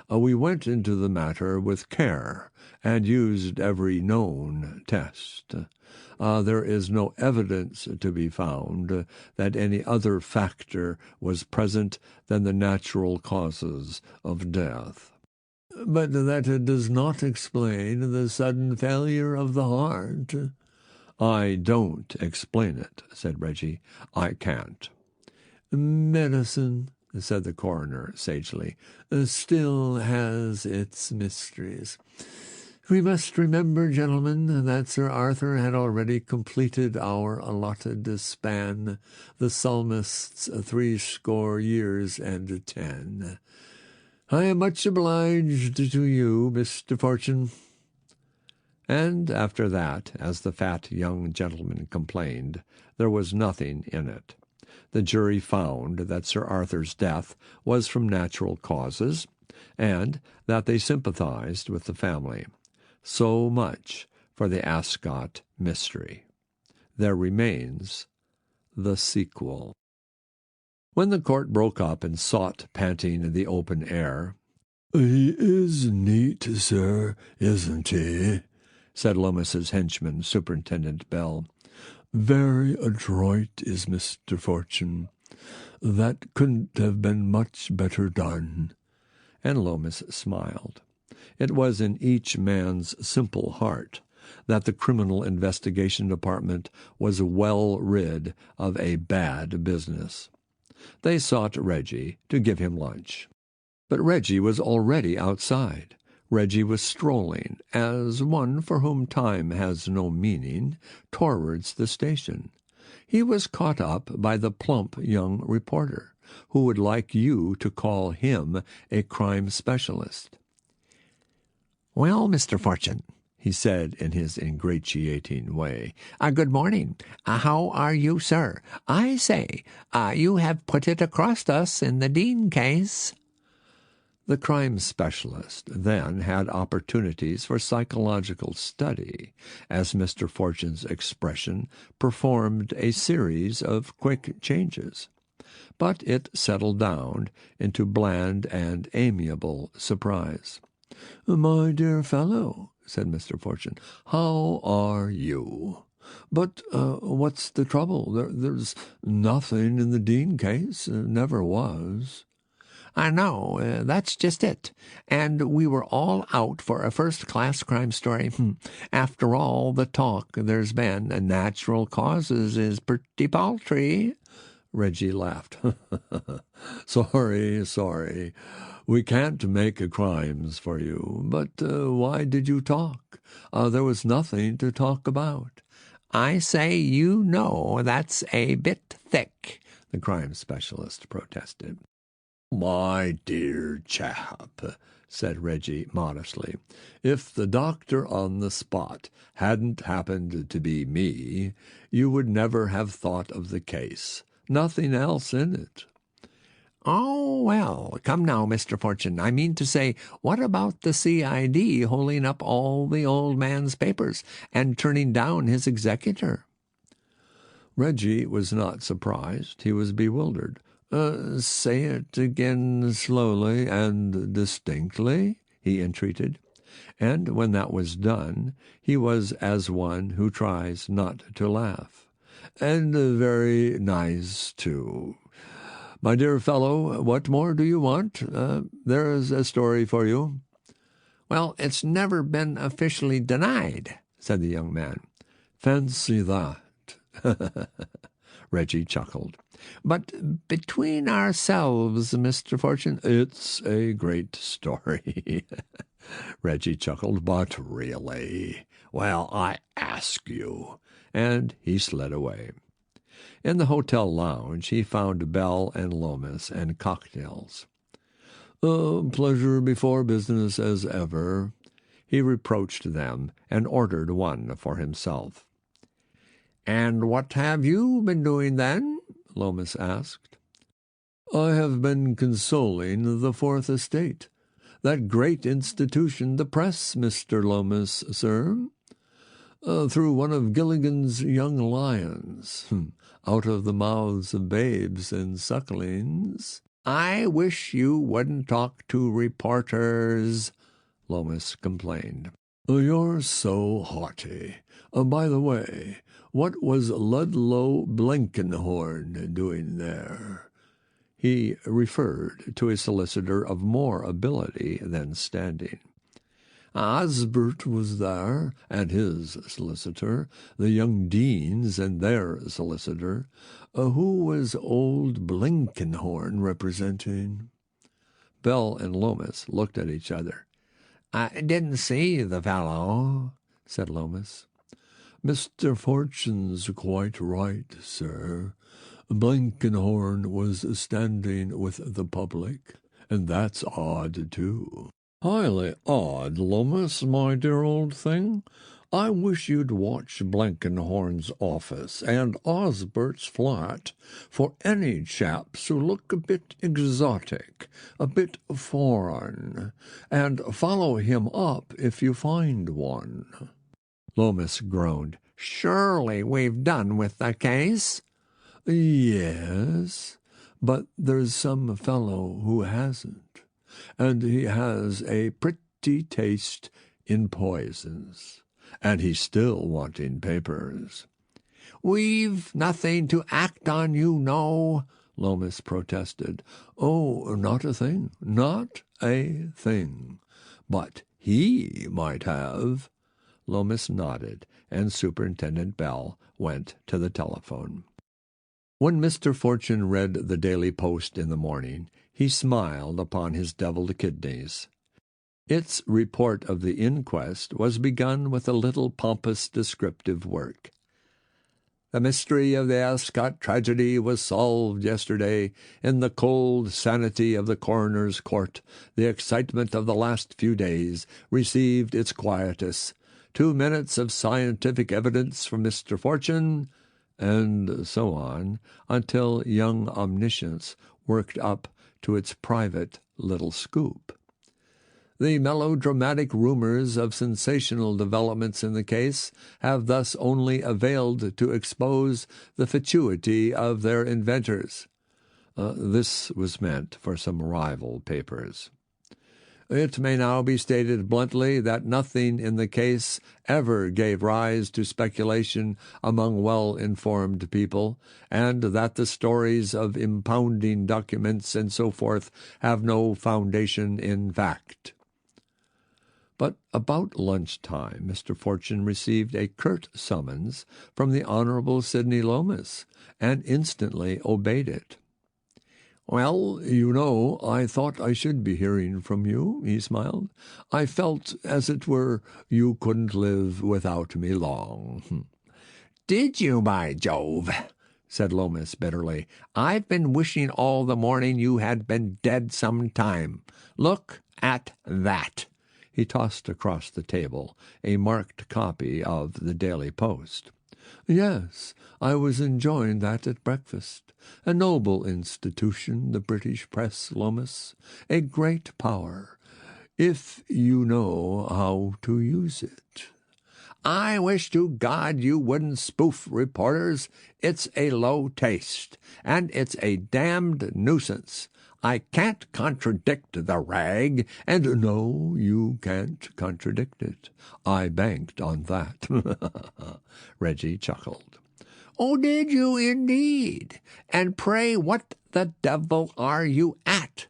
We went into the matter with care and used every known test. There is no evidence to be found that any other factor was present than the natural causes of death. But that does not explain the sudden failure of the heart. I don't explain it, said Reggie. I can't. Medicine, said the coroner sagely, still has its mysteries. We must remember, gentlemen, that Sir Arthur had already completed our allotted span, the psalmist's 80 years and 10. I am much obliged to you, Mr. Fortune. And after that, as the fat young gentleman complained, there was nothing in it. The jury found that Sir Arthur's death was from natural causes, and that they sympathized with the family. So much for the Ascot mystery. There remains the sequel. When the court broke up and sought, panting, the open air, "He is neat, sir, isn't he?" said Loomis's henchman, Superintendent Bell. "Very adroit is Mr. Fortune. That couldn't have been much better done." And Loomis smiled. It was in each man's simple heart that the Criminal Investigation Department was well rid of a bad business. They sought Reggie to give him lunch. But Reggie was already outside. Reggie was strolling, as one for whom time has no meaning, towards the station. He was caught up by the plump young reporter, who would like you to call him a crime specialist. "Well, Mr. Fortune," he said in his ingratiating way, "good morning. How are you, sir? I say, you have put it across us in the Dean case." The crime specialist then had opportunities for psychological study, as Mr. Fortune's expression performed a series of quick changes. But it settled down into bland and amiable surprise. "My dear fellow," said Mr. Fortune, "how are you? But what's the trouble? There's nothing in the Dean case. Never was." No, that's just it. And we were all out for a first-class crime story. After all the talk there's been, natural causes is pretty paltry." Reggie laughed. Sorry. We can't make crimes for you. But why did you talk? There was nothing to talk about." "I say, you know that's a bit thick," the crime specialist protested. "My dear chap," said Reggie modestly, "if the doctor on the spot hadn't happened to be me, you would never have thought of the case. Nothing else in it." "Oh, well, come now, Mr. Fortune. I mean to say, what about the CID holding up all the old man's papers and turning down his executor?" Reggie was not surprised. He was bewildered. Say it again slowly and distinctly," he entreated. And when that was done, he was as one who tries not to laugh. "And very nice, too. My dear fellow, what more do you want? There's a story for you." "Well, it's never been officially denied," said the young man. "Fancy that." Reggie chuckled. "But between ourselves, Mr. Fortune—" "It's a great story." Reggie chuckled. "But really, well, I ask you." And he slid away. In the hotel lounge he found Bell and Loomis and cocktails. "Pleasure before business as ever," he reproached them, and ordered one for himself. "And what have you been doing then?" Loomis asked. "I have been consoling the Fourth Estate, that great institution, the press, Mr. Loomis, sir. Through one of Gilligan's young lions, out of the mouths of babes and sucklings." "I wish you wouldn't talk to reporters," Loomis complained. "You're so haughty. By the way, what was Ludlow Blenkinhorn doing there?" He referred to a solicitor of more ability than standing. "Osbert was there, and his solicitor, the young deans and their solicitor. Who was old Blenkinhorn representing?" Bell and Loomis looked at each other. "I didn't see the fellow," said Loomis. "Mr. Fortune's quite right, sir. Blenkinhorn was standing with the public, and that's odd, too." "Highly odd, Loomis, my dear old thing. I wish you'd watch Blenkinhorn's office and Osbert's flat for any chaps who look a bit exotic, a bit foreign, and follow him up if you find one." Lomas groaned. "Surely we've done with the case?" "Yes, but there's some fellow who hasn't, and he has a pretty taste in poisons, and he's still wanting papers." "We've nothing to act on, you know," Lomas protested. "Oh, not a thing, not a thing. But he might have." Lomas nodded, and Superintendent Bell went to the telephone. When Mr. Fortune read the Daily Post in the morning, he smiled upon his deviled kidneys. Its report of the inquest was begun with a little pompous descriptive work. "The mystery of the Ascot tragedy was solved yesterday in the cold sanity of the coroner's court. The excitement of the last few days received its quietus. 2 minutes of scientific evidence from Mr. Fortune," and so on, until young Omniscience worked up to its private little scoop. "The melodramatic rumors of sensational developments in the case have thus only availed to expose the fatuity of their inventors." This was meant for some rival papers. "It may now be stated bluntly that nothing in the case ever gave rise to speculation among well-informed people, and that the stories of impounding documents and so forth have no foundation in fact." But about lunchtime Mr. Fortune received a curt summons from the Honorable Sidney Lomas, and instantly obeyed it. "Well, you know, I thought I should be hearing from you," he smiled. "I felt, as it were, you couldn't live without me long." "Did you, by Jove?" said Lomas bitterly. "I've been wishing all the morning you had been dead some time. Look at that." He tossed across the table a marked copy of the Daily Post. "Yes, I was enjoying that at breakfast. A noble institution, the British press, Lomas. A great power, if you know how to use it." "I wish to God you wouldn't spoof reporters. It's a low taste, and it's a damned nuisance. I can't contradict the rag, and—" "No, you can't contradict it. I banked on that." Reggie chuckled. "Oh, did you indeed? And pray what the devil are you at?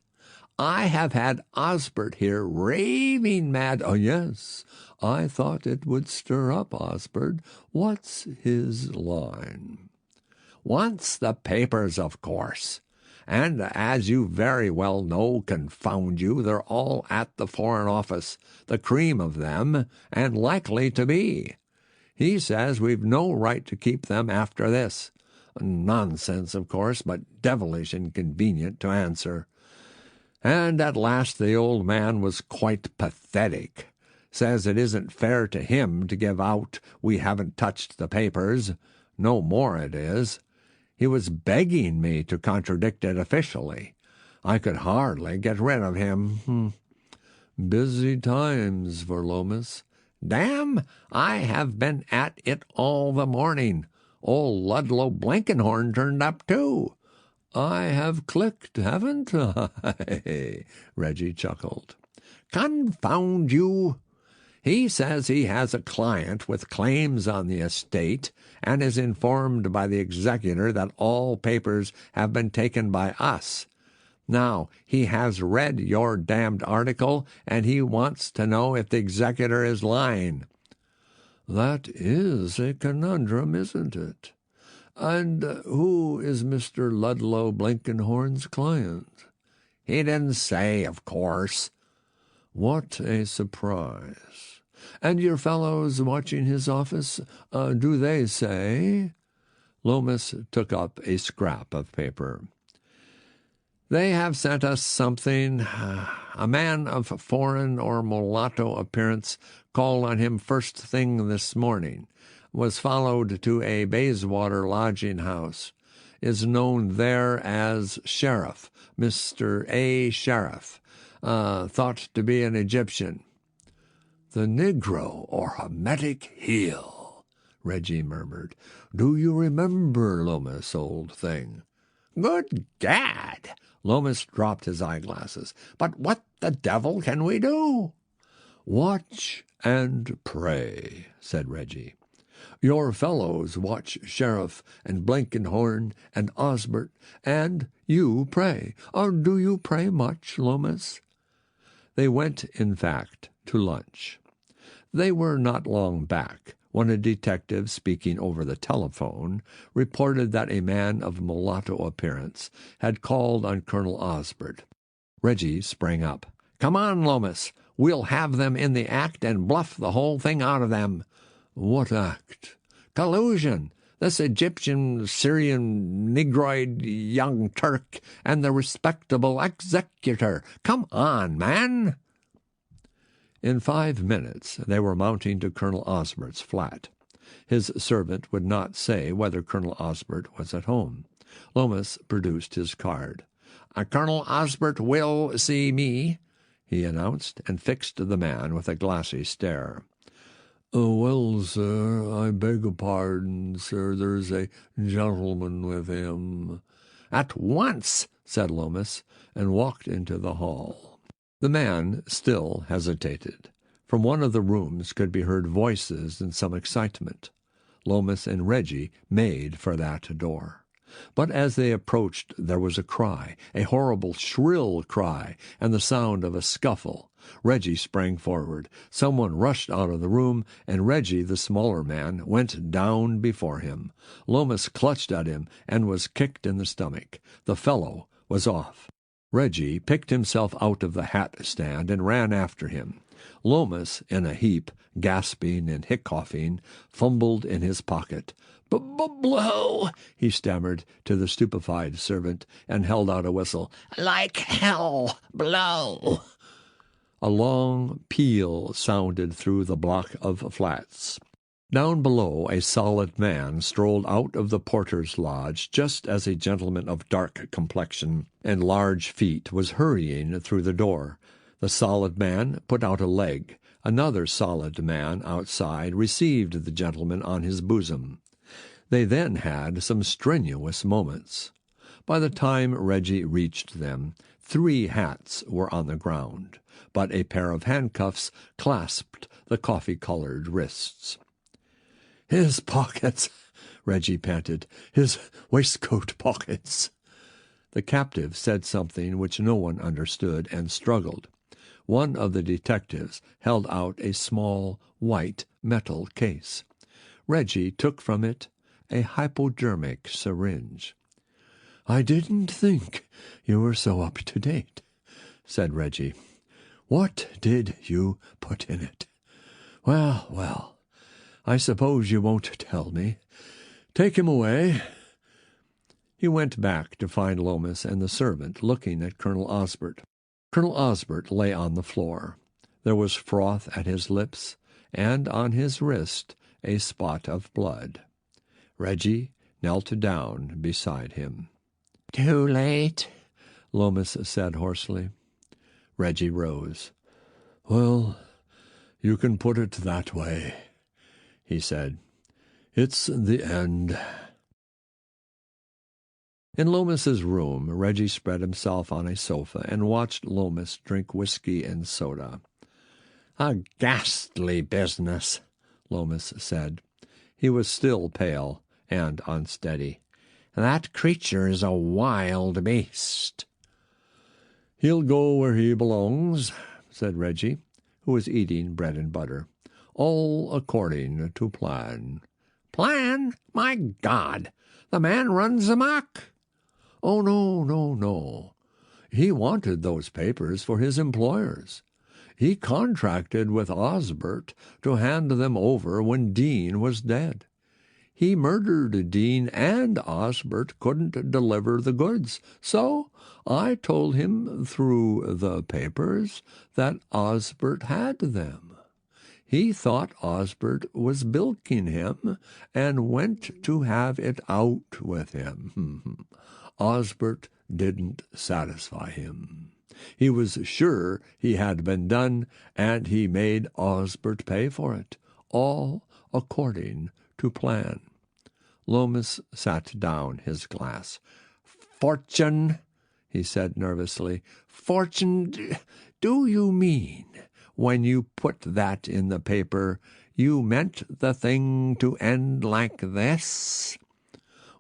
I have had Osbert here raving mad." "Oh, yes, I thought it would stir up Osbert. What's his line?" "Wants the papers, of course. And as you very well know, confound you, they're all at the Foreign Office, the cream of them, and likely to be. He says we've no right to keep them after this. Nonsense, of course, but devilish inconvenient to answer. And at last the old man was quite pathetic. Says it isn't fair to him to give out we haven't touched the papers. No more it is. He was begging me to contradict it officially. I could hardly get rid of him." Busy times for Lomas. "Damn, I have been at it all the morning. Old Ludlow Blenkinhorn turned up, too." "I have clicked, haven't I?" Reggie chuckled. "Confound you! He says he has a client with claims on the estate, and is informed by the executor that all papers have been taken by us. Now, he has read your damned article, and he wants to know if the executor is lying." "That is a conundrum, isn't it? And who is Mr. Ludlow Blenkinhorn's client?" "He didn't say, of course." "What a surprise. And your fellows watching his office, do they say?" Lomas took up a scrap of paper. "They have sent us something. A man of foreign or mulatto appearance called on him first thing this morning. Was followed to a Bayswater lodging-house. Is known there as Sheriff, Mr. A. Sheriff. Thought to be an Egyptian." "The Negro or Hermetic Heel," Reggie murmured. "Do you remember, Loomis, old thing?" Good gad! Loomis dropped his eyeglasses. But what the devil can we do? "Watch and pray," said Reggie. "Your fellows watch Sheriff and Blenkinhorn and Osbert, and you pray. Or do you pray much, Loomis?" They went, in fact, to lunch. They were not long back when a detective, speaking over the telephone, reported that a man of mulatto appearance had called on Colonel Osbert. Reggie sprang up. "Come on, Loomis. We'll have them in the act and bluff the whole thing out of them." "What act?" "Collusion. This Egyptian, Syrian, Negroid young Turk and the respectable executor. Come on, man." In 5 minutes they were mounting to Colonel Osbert's flat. His servant would not say whether Colonel Osbert was at home. Loomis produced his card. "Colonel Osbert will see me," he announced, and fixed the man with a glassy stare. "Well, sir, I beg your pardon, sir. There's a gentleman with him." "At once," said Loomis, and walked into the hall. The man still hesitated. From one of the rooms could be heard voices and some excitement. Loomis and Reggie made for that door. But as they approached there was a cry, a horrible, shrill cry, and the sound of a scuffle. Reggie sprang forward. Someone rushed out of the room, and Reggie, the smaller man, went down before him. Loomis clutched at him and was kicked in the stomach. The fellow was off. Reggie picked himself out of the hat-stand and ran after him. Loomis, in a heap, gasping and hiccoughing, fumbled in his pocket. "Blow," he stammered to the stupefied servant, and held out a whistle. "Like hell, blow." A long peal sounded through the block of flats. Down below, a solid man strolled out of the porter's lodge just as a gentleman of dark complexion and large feet was hurrying through the door. The solid man put out a leg. Another solid man outside received the gentleman on his bosom. They then had some strenuous moments. By the time Reggie reached them, 3 hats were on the ground, but a pair of handcuffs clasped the coffee-colored wrists. "His pockets," Reggie panted. "His waistcoat pockets." The captive said something which no one understood and struggled. One of the detectives held out a small, white metal case. Reggie took from it a hypodermic syringe. "I didn't think you were so up-to-date," said Reggie. "What did you put in it? Well, I suppose you won't tell me. Take him away." He went back to find Loomis and the servant looking at Colonel Osbert. Colonel Osbert lay on the floor. There was froth at his lips, and on his wrist a spot of blood. Reggie knelt down beside him. "Too late," Loomis said hoarsely. Reggie rose. "Well, you can put it that way," he said. "It's the end." In Loomis's room, Reggie spread himself on a sofa and watched Loomis drink whiskey and soda. "A ghastly business," Loomis said. He was still pale and unsteady. "That creature is a wild beast." "He'll go where he belongs," said Reggie, who was eating bread and butter. "All according to plan." "Plan? My God! The man runs amok." "Oh, no. He wanted those papers for his employers. He contracted with Osbert to hand them over when Dean was dead. He murdered Dean, and Osbert couldn't deliver the goods, so I told him through the papers that Osbert had them. He thought Osbert was bilking him and went to have it out with him. Osbert didn't satisfy him. He was sure he had been done, and he made Osbert pay for it, all according to plan. Loomis sat down his glass. "Fortune," he said nervously. "Fortune, do you mean, when you put that in the paper, you meant the thing to end like this?"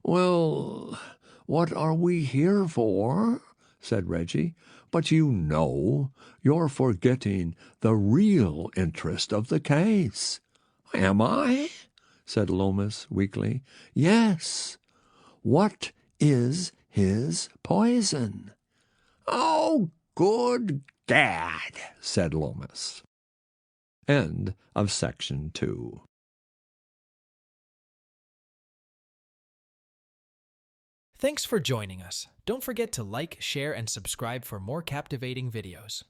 "Well, what are we here for?" said Reggie. "But you're forgetting the real interest of the case." "Am I?" said Loomis weakly. "Yes. What is his poison?" "Oh, good gad," said Loomis. End of section 2. Thanks for joining us. Don't forget to like, share, and subscribe for more captivating videos.